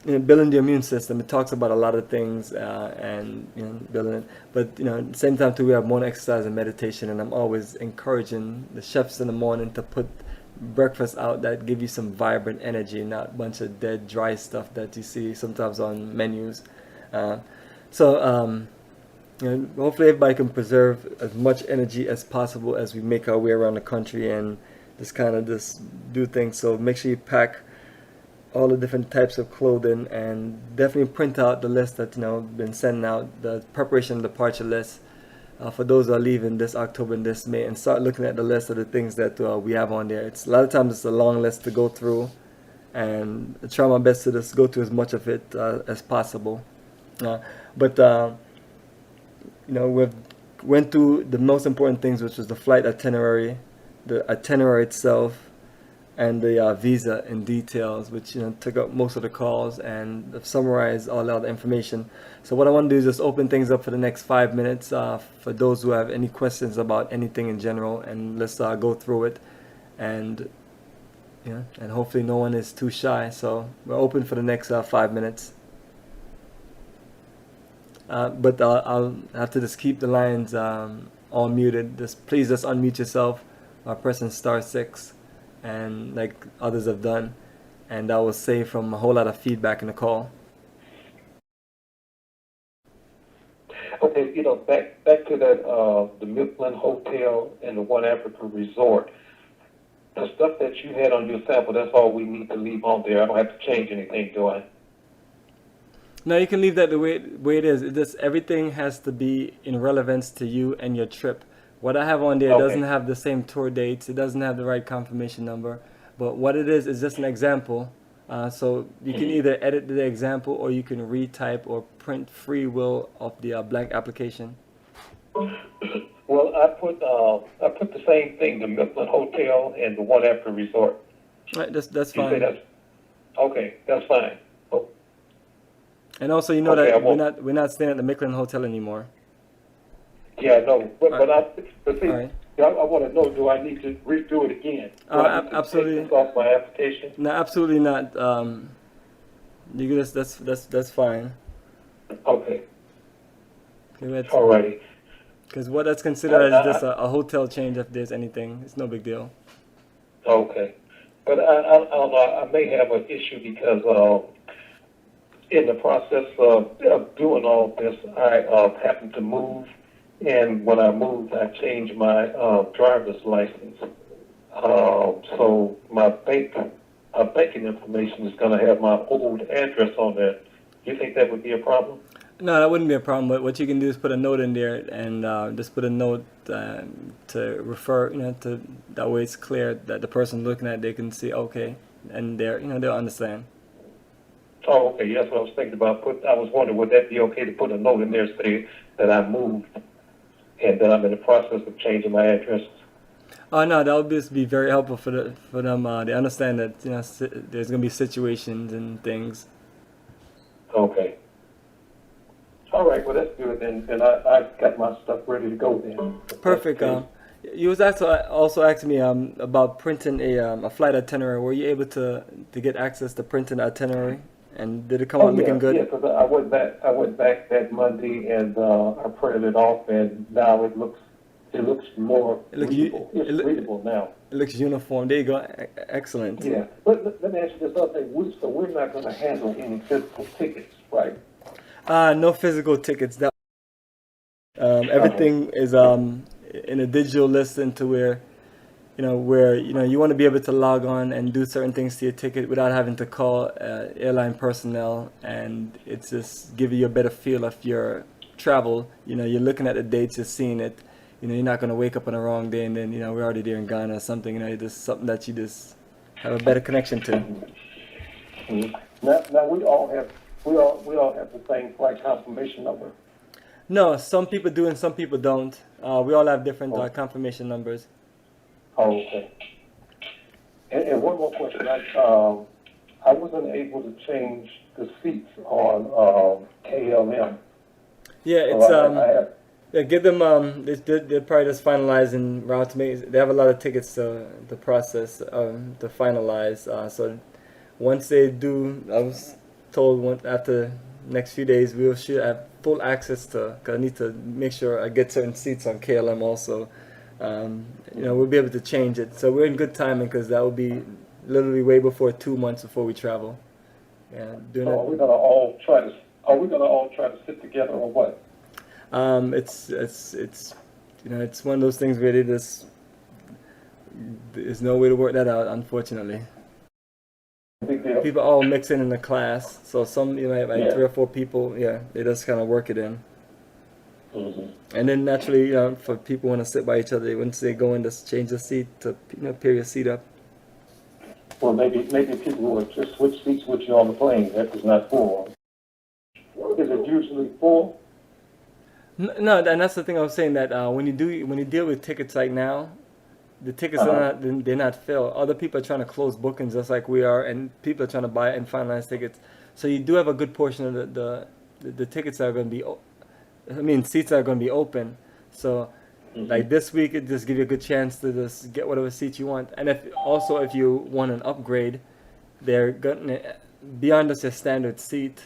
building the immune system. It talks about a lot of things and building it. But at the same time too, we have morning exercise and meditation, and I'm always encouraging the chefs in the morning to put breakfast out that give you some vibrant energy, not a bunch of dead dry stuff that you see sometimes on menus. Hopefully everybody can preserve as much energy as possible as we make our way around the country and just do things. So make sure you pack all the different types of clothing, and definitely print out the list that been sending out, the preparation and departure list for those who are leaving this October and this May, and start looking at the list of the things that we have on there. It's a lot of times it's a long list to go through, and I try my best to just go through as much of it as possible. With went through the most important things, which was the flight itinerary, the itinerary itself, and the visa in details, which took up most of the calls and summarized all the other information. So what I want to do is just open things up for the next 5 minutes for those who have any questions about anything in general, and let's go through it, and and hopefully no one is too shy. So we're open for the next 5 minutes. But I'll have to just keep the lines all muted. Please just unmute yourself by pressing *6, and like others have done, and that will save from a whole lot of feedback in the call. Okay, back to that the Midland Hotel and the One Africa Resort. The stuff that you had on your sample, that's all we need to leave on there. I don't have to change anything, do I? No, you can leave that the way it is. It just, everything has to be in relevance to you and your trip. What I have on there doesn't have the same tour dates. It doesn't have the right confirmation number. But what it is just an example. So you can either edit the example, or you can retype or print free will of the blank application. Well, I put the same thing, the Midland Hotel and the One Africa Resort. Right, that's You say fine. that's fine. Oh, And also, Okay, that we're not staying at the Micklin Hotel anymore. yeah, no, but see, All right. I want to know, do I need to redo it again? Do I need to Absolutely. take this off my application? No, absolutely not. You can that's fine. Okay, alrighty. Because what that's considered as just a hotel change, if there's anything, it's no big deal. Okay, but I don't know, I may have an issue because in the process of doing all this, I happened to move, and when I moved, I changed my driver's license. So my banking information is going to have my old address on there. Do you think that would be a problem? No, that wouldn't be a problem. But what you can do is put a note in there, and just put a note to refer, to that way it's clear that the person looking at it, they can see, okay, and they'll understand. Oh, okay. That's what I was thinking about. I was wondering, would that be okay to put a note in there saying that I moved and that I'm in the process of changing my address? Oh no, that would just be very helpful for them. They understand that there's gonna be situations and things. Okay. All right. Well, that's good. And I got my stuff ready to go then. Perfect. You was also asking me about printing a flight itinerary. Were you able to get access to printing the itinerary? And did it come out looking good? Yeah, because I went back that Monday and I printed it off, and now it looks more readable. It's readable now. It looks uniform. There you go. Excellent. Yeah. But let me ask you this other thing. So we're not going to handle any physical tickets, right? No physical tickets. Everything is in a digital listing to where you want to be able to log on and do certain things to your ticket without having to call airline personnel, and it's just give you a better feel of your travel. You're looking at the dates, you're seeing it. You're not going to wake up on the wrong day and then we're already there in Ghana or something. It's just something that you just have a better connection to. Mm-hmm. Now we all have the same flight confirmation number. No, some people do and some people don't. We all have different confirmation numbers. Oh, okay. And one more question. I wasn't able to change the seats on KLM. Yeah, it's yeah. Give them they're probably just finalizing route to make. They have a lot of tickets to process to finalize. So once they do, I was told after next few days we should have full access to. Cause I need to make sure I get certain seats on KLM also. We'll be able to change it. So we're in good timing because that will be literally way before 2 months before we travel. Yeah, doing Are we gonna all try to sit together or what? It's one of those things where there's no way to work that out, unfortunately. Big deal. People all mix in the class, so some have like 3 or 4 people. Yeah, they just kind of work it in. Mm-hmm. And then naturally, for people who want to sit by each other, once they go in, just change the seat to pair your seat up. Well, maybe people will just switch seats with you on the plane. That is not full. Is it usually full? No, and that's the thing I was saying that when you deal with tickets like now, the tickets are not they're not filled. Other people are trying to close bookings just like we are, and people are trying to buy and finalize tickets. So you do have a good portion of the tickets that are going to be, I mean, seats that are going to be open. So like this week, it just give you a good chance to just get whatever seat you want. And if you want an upgrade, they're going beyond just your standard seat.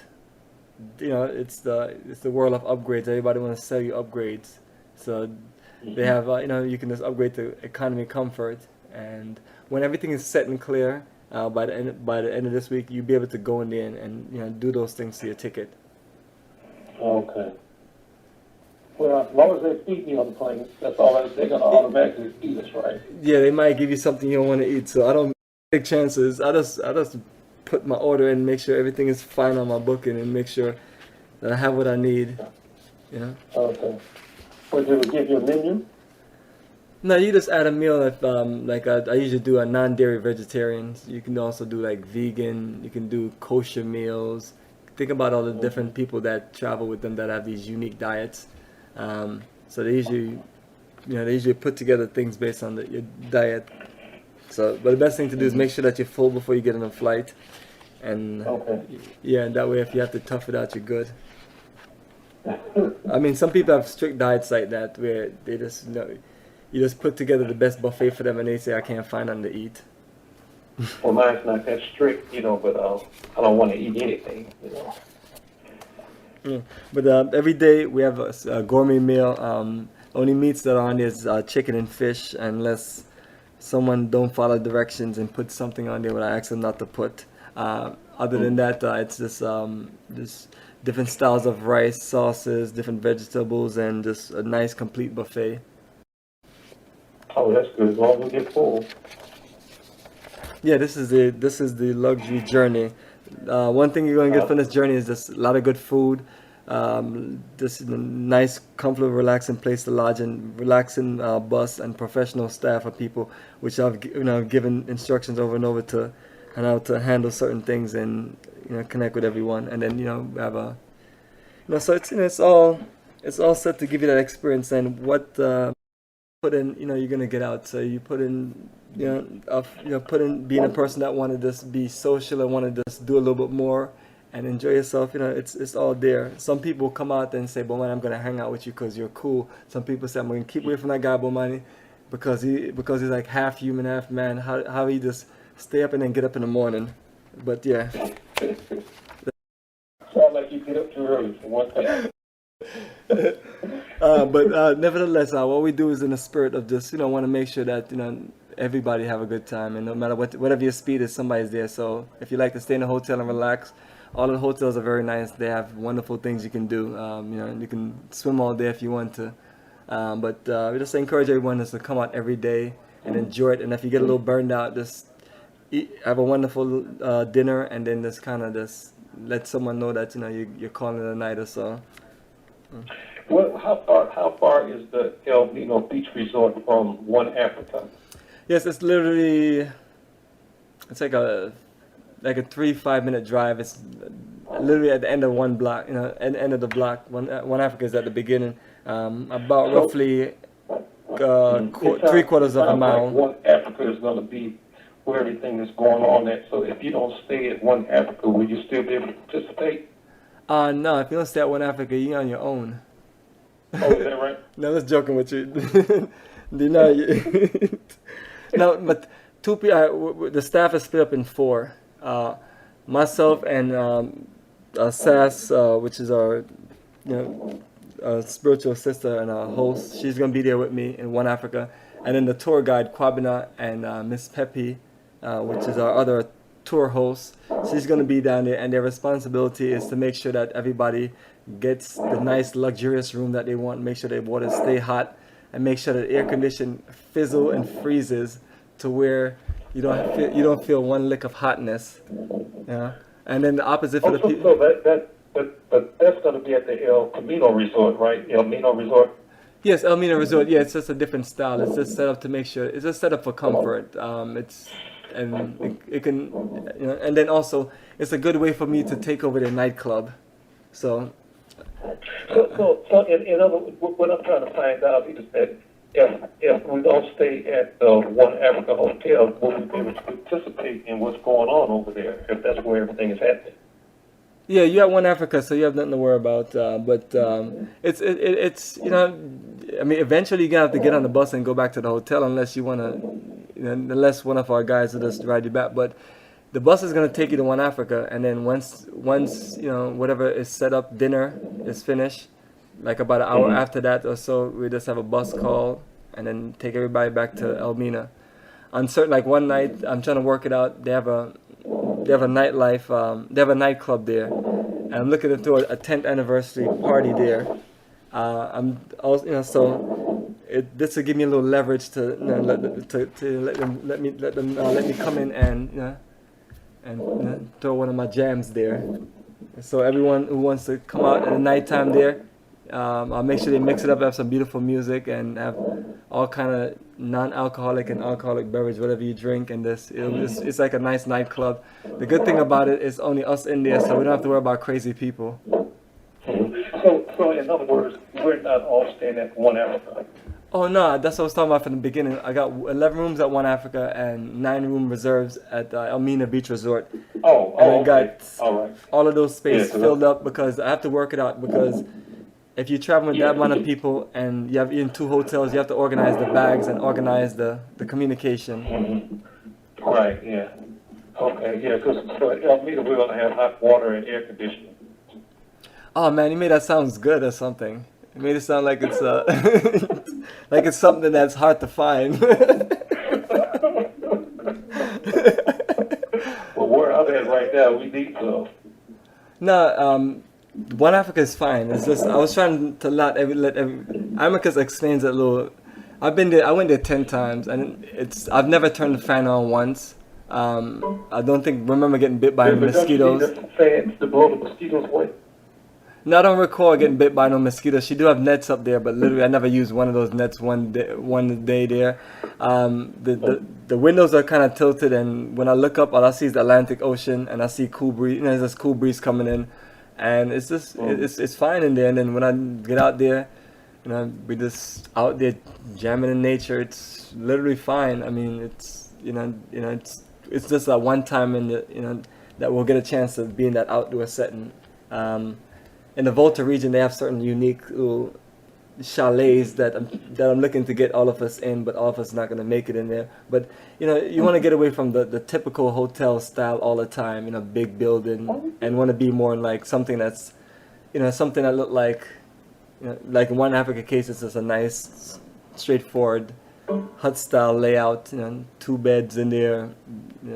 You know, it's the world of upgrades. Everybody wants to sell you upgrades. So they have you can just upgrade to economy comfort, and when everything is set and clear by the end of this week, you'll be able to go in there and do those things to your ticket. Okay. Well, as long as they feed me on the plane, that's all they're gonna automatically feed us, right? Yeah, they might give you something you don't want to eat, so I don't take chances. I just put my order in, make sure everything is fine on my booking, and make sure that I have what I need. Okay. Well, do we give you a menu? No, you just add a meal if like I usually do a non-dairy vegetarian. You can also do like vegan. You can do kosher meals. Think about all the different people that travel with them that have these unique diets. So they usually put together things based on your diet. So, but the best thing to do is make sure that you're full before you get on a flight, and and that way if you have to tough it out, you're good. I mean, some people have strict diets like that where they just you just put together the best buffet for them, and they say I can't find nothing to eat. Well, mine's not that strict, but I don't want to eat anything, Yeah. But every day we have a gourmet meal. Only meats that are on there is chicken and fish, unless someone don't follow directions and put something on there what I ask them not to put. Other than that, it's just different styles of rice, sauces, different vegetables, and just a nice complete buffet. Oh, that's good. As long as we get full. Yeah, this is the luxury journey. One thing you're gonna get from this journey is just a lot of good food, just a nice, comfortable, relaxing place to lodge in, relaxing bus, and professional staff of people, which I've given instructions over and over to, and how to handle certain things and connect with everyone, and then we have a so it's all set to give you that experience, and what put in you're gonna get out. So you put in put in being a person that wanted to just be social and wanted to just do a little bit more and enjoy yourself. It's all there. Some people come out and say, "Bomani, I'm gonna hang out with you because you're cool." Some people say, "I'm gonna keep away from that guy, Bomani, because he's like half human, half man. How he just stay up and then get up in the morning." But yeah. Sound like you get up too early for one thing. But nevertheless, what we do is in the spirit of just want to make sure that everybody have a good time, and no matter whatever your speed is, somebody's there. So if you like to stay in a hotel and relax, all the hotels are very nice. They have wonderful things you can do. You can swim all day if you want to. But we just encourage everyone just to come out every day and enjoy it. And if you get a little burned out, just have a wonderful dinner, and then just kind of just let someone know that you're calling it a night or so. Well, how far is the El Nino Beach Resort from One Africa? Yes, it's literally it's like a 3-5 minute drive. It's literally at the end of one block, at the end of the block. One Africa is at the beginning, about roughly 3/4 of a mile. Like One Africa is going to be where everything is going on at. So if you don't stay at One Africa, will you still be able to participate? No, if you don't stay at One Africa, you're on your own. Oh, is that right? No, I was joking with you. No, but the staff is split up in 4. Myself and Sass, which is our spiritual sister and our host, she's gonna be there with me in One Africa, and then the tour guide Kwabena and Miss Pepe, which is our other tour host, she's gonna be down there, and their responsibility is to make sure that everybody gets the nice luxurious room that they want, make sure their water stay hot, and make sure that air condition fizzle and freezes to where you don't feel one lick of hotness. And then the opposite for the people. But that's going to be at the El Camino Resort, right? El Camino Resort. Yes, El Camino Resort. Yeah, it's just a different style. It's just set up to make sure. It's just set up for comfort. It can, and then also it's a good way for me to take over the nightclub. So. So in other words, what I'm trying to find out is that if we don't stay at the One Africa Hotel, will we be able to participate in what's going on over there if that's where everything is happening? Yeah, you have One Africa, so you have nothing to worry about. But it's I mean, eventually you're gonna have to get on the bus and go back to the hotel unless you wanna, unless one of our guys will just ride you back. But the bus is gonna take you to One Africa, and then once whatever is set up, dinner is finished, like about an hour after that or so, we just have a bus call and then take everybody back to Elmina. On certain, like one night, I'm trying to work it out. They have a nightlife. They have a nightclub there, and I'm looking to throw a 10th anniversary party there. I'm also, this will give me a little leverage to let me come in and throw one of my jams there. So everyone who wants to come out at the nighttime there, I'll make sure they mix it up, have some beautiful music, and have all kind of non-alcoholic and alcoholic beverage, whatever you drink. And it's like a nice nightclub. The good thing about it is only us in there, so we don't have to worry about crazy people. So in other words, we're not all staying at One Africa. Oh no, that's what I was talking about from the beginning. I got 11 rooms at One Africa and 9-room reserves at Elmina Beach Resort. And I got all of those space filled up because I have to work it out, because if you travel with that amount of people and you have in 2 hotels, you have to organize the bags and organize the communication. Right, yeah. Okay, yeah, because at Elmina we're going to have hot water and air conditioning. Oh man, you made that sounds good or something. You made it sound like it's like it's something that's hard to find. Well, we're out there right now. We need some. No, One Africa is fine. It's just I was trying to let Amicus explains it a little. I've been there. I went there 10 times, and I've never turned the fan on once. I don't remember getting bit by mosquitoes. Don't you need the fans to blow the mosquitoes away? No, I don't recall getting bit by no mosquitoes. She do have nets up there, but literally I never used one of those nets one day there. The windows are kind of tilted, and when I look up, all I see is the Atlantic Ocean, and I see cool breeze. There's this cool breeze coming in, and it's just it's fine in there. And then when I get out there, we just out there jamming in nature. It's literally fine. I mean, it's it's just a one time in that we'll get a chance to be in that outdoor setting. In the Volta region, they have certain unique little chalets that I'm looking to get all of us in, but all of us not going to make it in there. But you want to get away from the typical hotel style all the time, big building, and want to be more like something that's, something that look like in One Africa case, it's just a nice, straightforward hut style layout. 2 beds in there,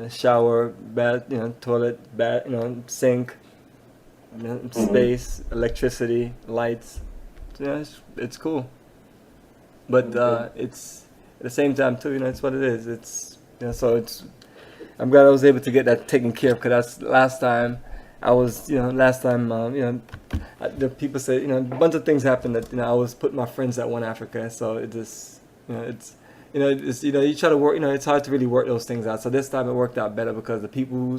shower, bath, toilet, bath, sink. Space, electricity, lights. It's cool. But it's at the same time too. It's what it is. It's so it's. I'm glad I was able to get that taken care of, because that's last time I was. The people said a bunch of things happened that I was putting my friends at One Africa. So it just you try to work. It's hard to really work those things out. So this time it worked out better, because the people who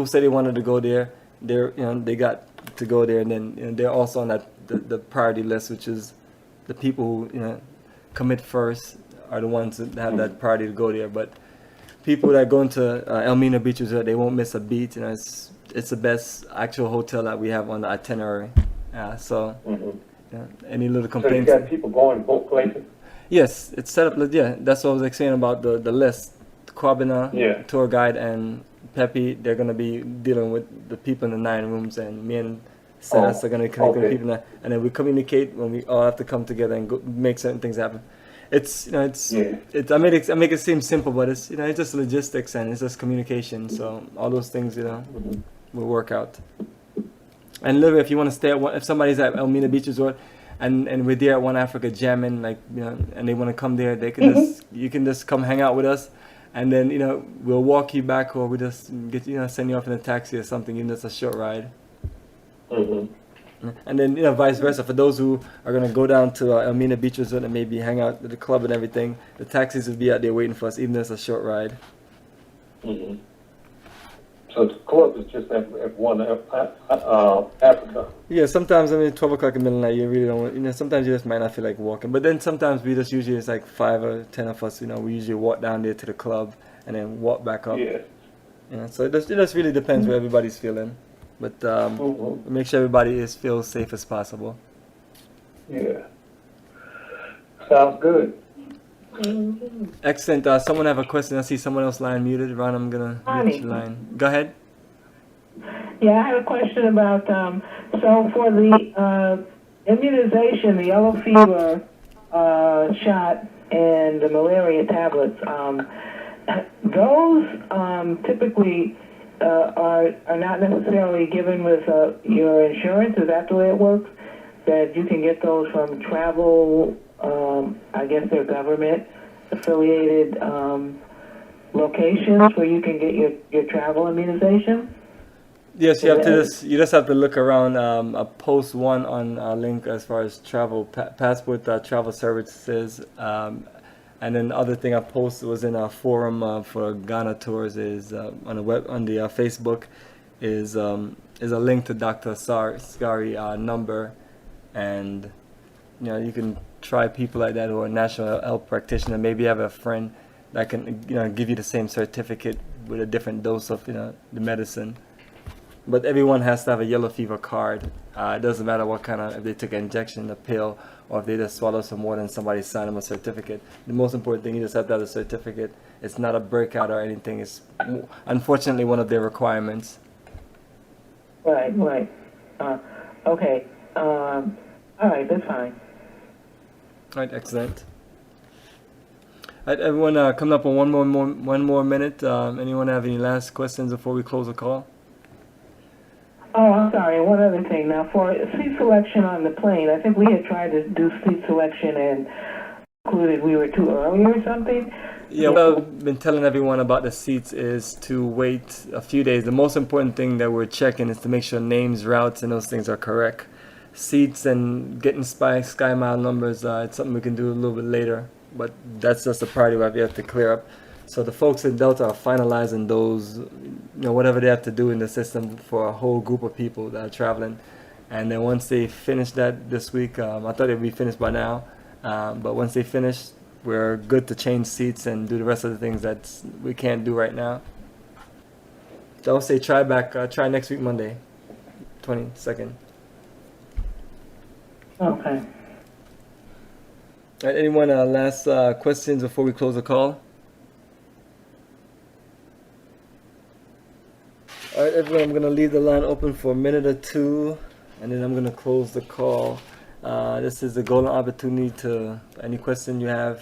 said they wanted to go there, they got to go there, and then they're also on the priority list, which is the people who commit first are the ones that have that priority to go there. But people that go into Elmina Beach Resort, they won't miss a beat. It's the best actual hotel that we have on the itinerary. Any little complaints? So you got people going both places? Yes, it's set up. Yeah, that's what I was saying about the list. Kwabena, tour guide, and Pepe, they're going to be dealing with the people in the 9 rooms, and me and Senas are going to connect with the people in and then we communicate when we all have to come together and go make certain things happen. I make it seem simple, but it's just logistics and it's just communication. So all those things will work out. And literally, if you want to stay if somebody's at Elmina Beach Resort and we're there at One Africa jamming, and they want to come there, they can you can just come hang out with us. And then we'll walk you back, or we just send you off in a taxi or something, even if it's a short ride. And then vice versa, for those who are gonna go down to Elmina Beach Resort and maybe hang out at the club and everything, the taxis will be out there waiting for us, even if it's a short ride. So So the club is just at one Africa. Yeah, sometimes 12 o'clock in the middle of the night, you really don't. Sometimes you just might not feel like walking. But then sometimes we just usually it's like 5 or 10 of us. We usually walk down there to the club and then walk back up. Yeah. So it just really depends where everybody's feeling. But make sure everybody feels safe as possible. Yeah. Sounds good. Excellent. Someone have a question? I see someone else line muted. Ron, I'm gonna mute your line. Go ahead. Yeah, I have a question about, so for the immunization, the yellow fever shot and the malaria tablets, those typically are not necessarily given with your insurance. Is that the way it works? That you can get those from travel, I guess they're government affiliated locations where you can get your travel immunization? Yes, you just have to look around. I post one on a link as far as travel passport travel services, and then the other thing I posted was in a forum for Ghana tours is on the Facebook is a link to Dr. Scary number, and you can try people like that who are national health practitioner. Maybe have a friend that can give you the same certificate with a different dose of the medicine. But everyone has to have a yellow fever card. It doesn't matter what kind of, if they took an injection, a pill, or if they just swallow some water and somebody signed them a certificate. The most important thing, you just have to have a certificate. It's not a breakout or anything. It's unfortunately one of their requirements. Right. Okay. All right, that's fine. All right, excellent. All right, everyone, coming up on one more minute. Anyone have any last questions before we close the call? Oh, I'm sorry. One other thing. Now, for seat selection on the plane, I think we had tried to do seat selection and concluded we were too early or something. Yeah, what I've been telling everyone about the seats is to wait a few days. The most important thing that we're checking is to make sure names, routes, and those things are correct. Seats and getting sky mile numbers, it's something we can do a little bit later, but that's just a priority we have to clear up. So the folks in Delta are finalizing those, whatever they have to do in the system for a whole group of people that are traveling. And then once they finish that this week, I thought they'd be finished by now, but once they finish, we're good to change seats and do the rest of the things that we can't do right now. So I would say try next week, Monday, 22nd. Okay. All right, anyone last questions before we close the call? All right, everyone, I'm going to leave the line open for a minute or two, and then I'm going to close the call. This is a golden opportunity to any question you have.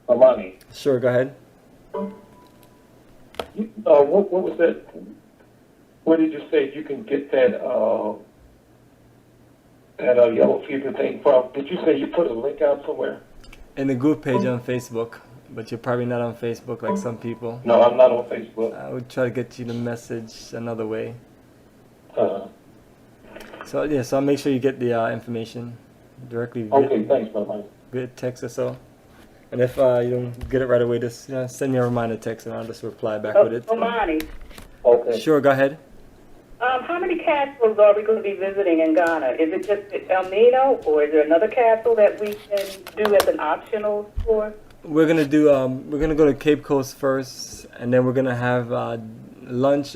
Amani, Sure, go ahead. what was that? What did you say you can get that yellow fever thing from? Did you say you put a link out somewhere? In the group page on Facebook, but you're probably not on Facebook like some people. No, I'm not on Facebook. I would try to get you the message another way. So I'll make sure you get the information directly. Okay, thanks, bye-bye. Via text or so. And if you don't get it right away, just send me a reminder text and I'll just reply back with it. Omani, Okay. Sure, go ahead. how many castles are we going to be visiting in Ghana? Is it just Elmina, or is there another castle that we can do as an optional tour? We're gonna go to Cape Coast first, and then we're gonna have lunch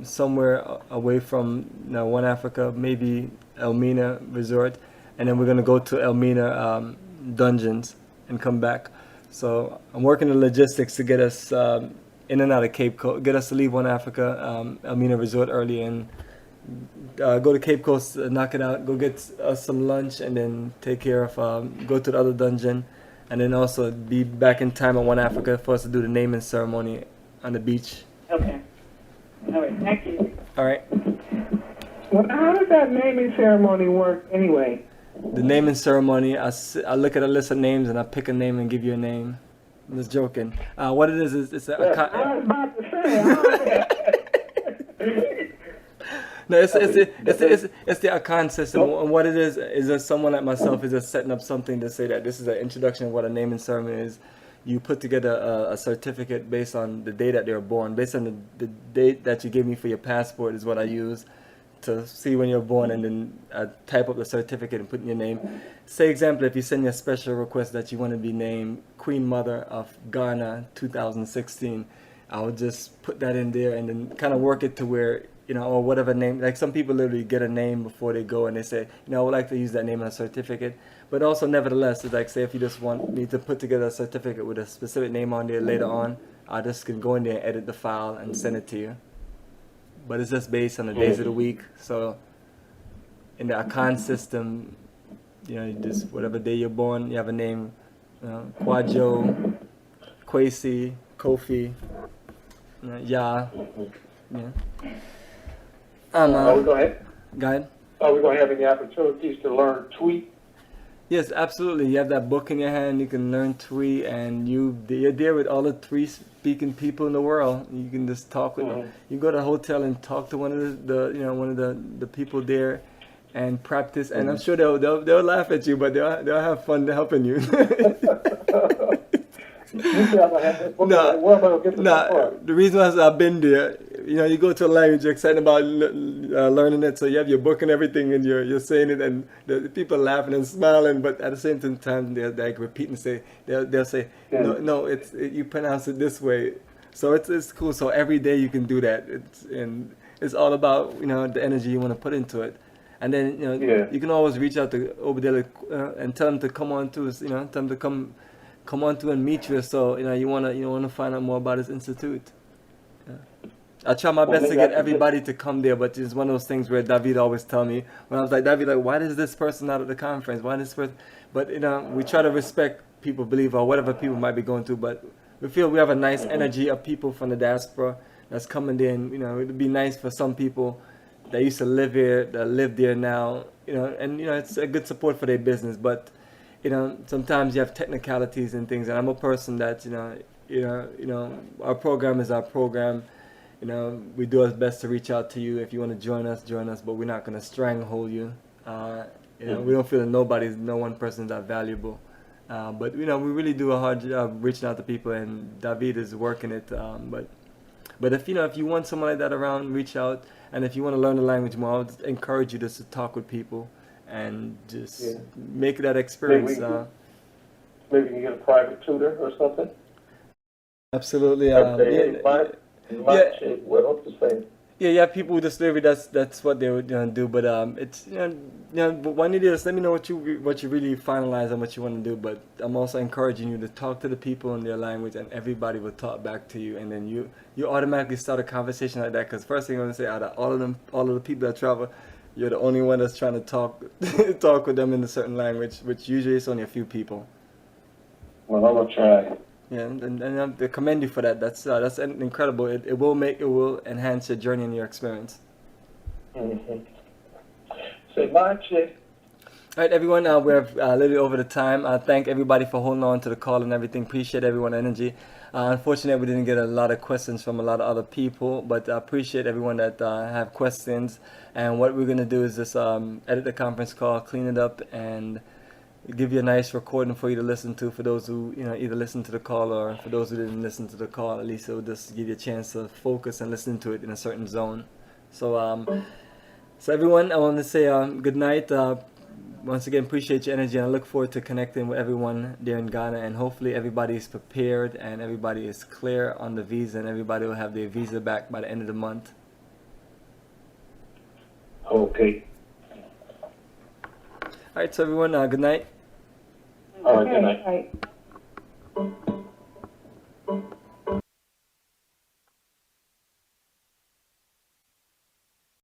somewhere away from One Africa, maybe Elmina Resort, and then we're gonna go to Elmina Dungeons and come back. So I'm working the logistics to get us in and out of Cape Coast, get us to leave One Africa, Elmina Resort early, and go to Cape Coast, knock it out, go get us some lunch, and then take care of go to the other dungeon. And then also be back in time at One Africa for us to do the naming ceremony on the beach. Okay. All right, thank you. All right. Well, how does that naming ceremony work anyway? The naming ceremony, I look at a list of names and I pick a name and give you a name. I'm just joking. What it is it's I was about to say, no, it's the Akan system. And what it is that someone like myself is just setting up something to say that this is an introduction of what a naming ceremony is. you put together a certificate based on the day that they were born. Based on the date that you gave me for your passport is what I use to see when you're born, and then type up the certificate and put in your name. Say, example, if you send me a special request that you want to be named Queen Mother of Ghana 2016, I would just put that in there and then kind of work it to where, you know, or whatever name. Like some people literally get a name before they go and they say, you know, I would like to use that name on a certificate. But also, nevertheless, it's like, say if you just want me to put together a certificate with a specific name on there later on, I just can go in there and edit the file and send it to you. But it's just based on the days of the week. So in the Akan system, you know, you just whatever day you're born, you have a name, Kwajo, Kwesi, Kofi, Ya. Yeah. Are we going to Go ahead. Are we going to have any opportunities to learn tweet? Yes, absolutely. You have that book in your hand. You can learn Twi, and you're there with all the Twi speaking people in the world. You can just talk with them. You go to a hotel and talk to one of the people there, and practice. And I'm sure they'll laugh at you, but they'll have fun helping you. The reason was I've been there. You know, you go to a language, you're excited about learning it, so you have your book and everything, and you're saying it, and the people laughing and smiling, but at the same time, they're like repeat and say, they'll say, no, you pronounce it this way. So it's cool. So every day you can do that. It's all about, you know, the energy you want to put into it. And then, you know, you can always reach out to Obadele and tell them to come on to, you know, tell them to come on to and meet you. So, you know, you want to find out more about his institute. I try my best to get everybody to come there, but it's one of those things where David always tell me, when I was like, David, like, why is this person out of the conference? Why this person? But, you know, we try to respect people believe or whatever people might be going through, but we feel we have a nice energy of people from the diaspora that's coming there, and, you know, it'd be nice for some people that used to live here, that live there now, you know, and, you know, it's a good support for their business, but, you know, sometimes you have technicalities and things, and I'm a person that, you know, our program is our program. You know, we do our best to reach out to you. If you want to join us, but we're not going to stranglehold you. You know, we don't feel that no one person is that valuable. But, you know, we really do a hard job reaching out to people, and David is working it. But if you want someone like that around, reach out. And if you want to learn the language more, I would encourage you just to talk with people and just make that experience. Maybe you can get a private tutor or something. Absolutely. Yeah, people with disability, that's what they would do. But it's but one idea is let me know what you really finalize and what you want to do. But I'm also encouraging you to talk to the people in their language, and everybody will talk back to you, and then you automatically start a conversation like that. Because first thing I'm gonna say, out of all of the people that travel, you're the only one that's trying to talk with them in a certain language, which usually is only a few people. Well, I'm gonna try. Yeah, and I commend you for that. That's incredible. It will enhance your journey and your experience. Mm-hmm. Say bye, chick. All right, everyone. We're a little over the time. Thank everybody for holding on to the call and everything. Appreciate everyone's energy. Unfortunately, we didn't get a lot of questions from a lot of other people, but I appreciate everyone that have questions. And what we're gonna do is just edit the conference call, clean it up, and give you a nice recording for you to listen to, for those who either listen to the call, or for those who didn't listen to the call. At least it will just give you a chance to focus and listen to it in a certain zone. So so everyone, I want to say good night. Once again, appreciate your energy, and I look forward to connecting with everyone there in Ghana, and hopefully everybody is prepared and everybody is clear on the visa, and everybody will have their visa back by the end of the month. Okay. All right, so everyone, good night. All right, good night.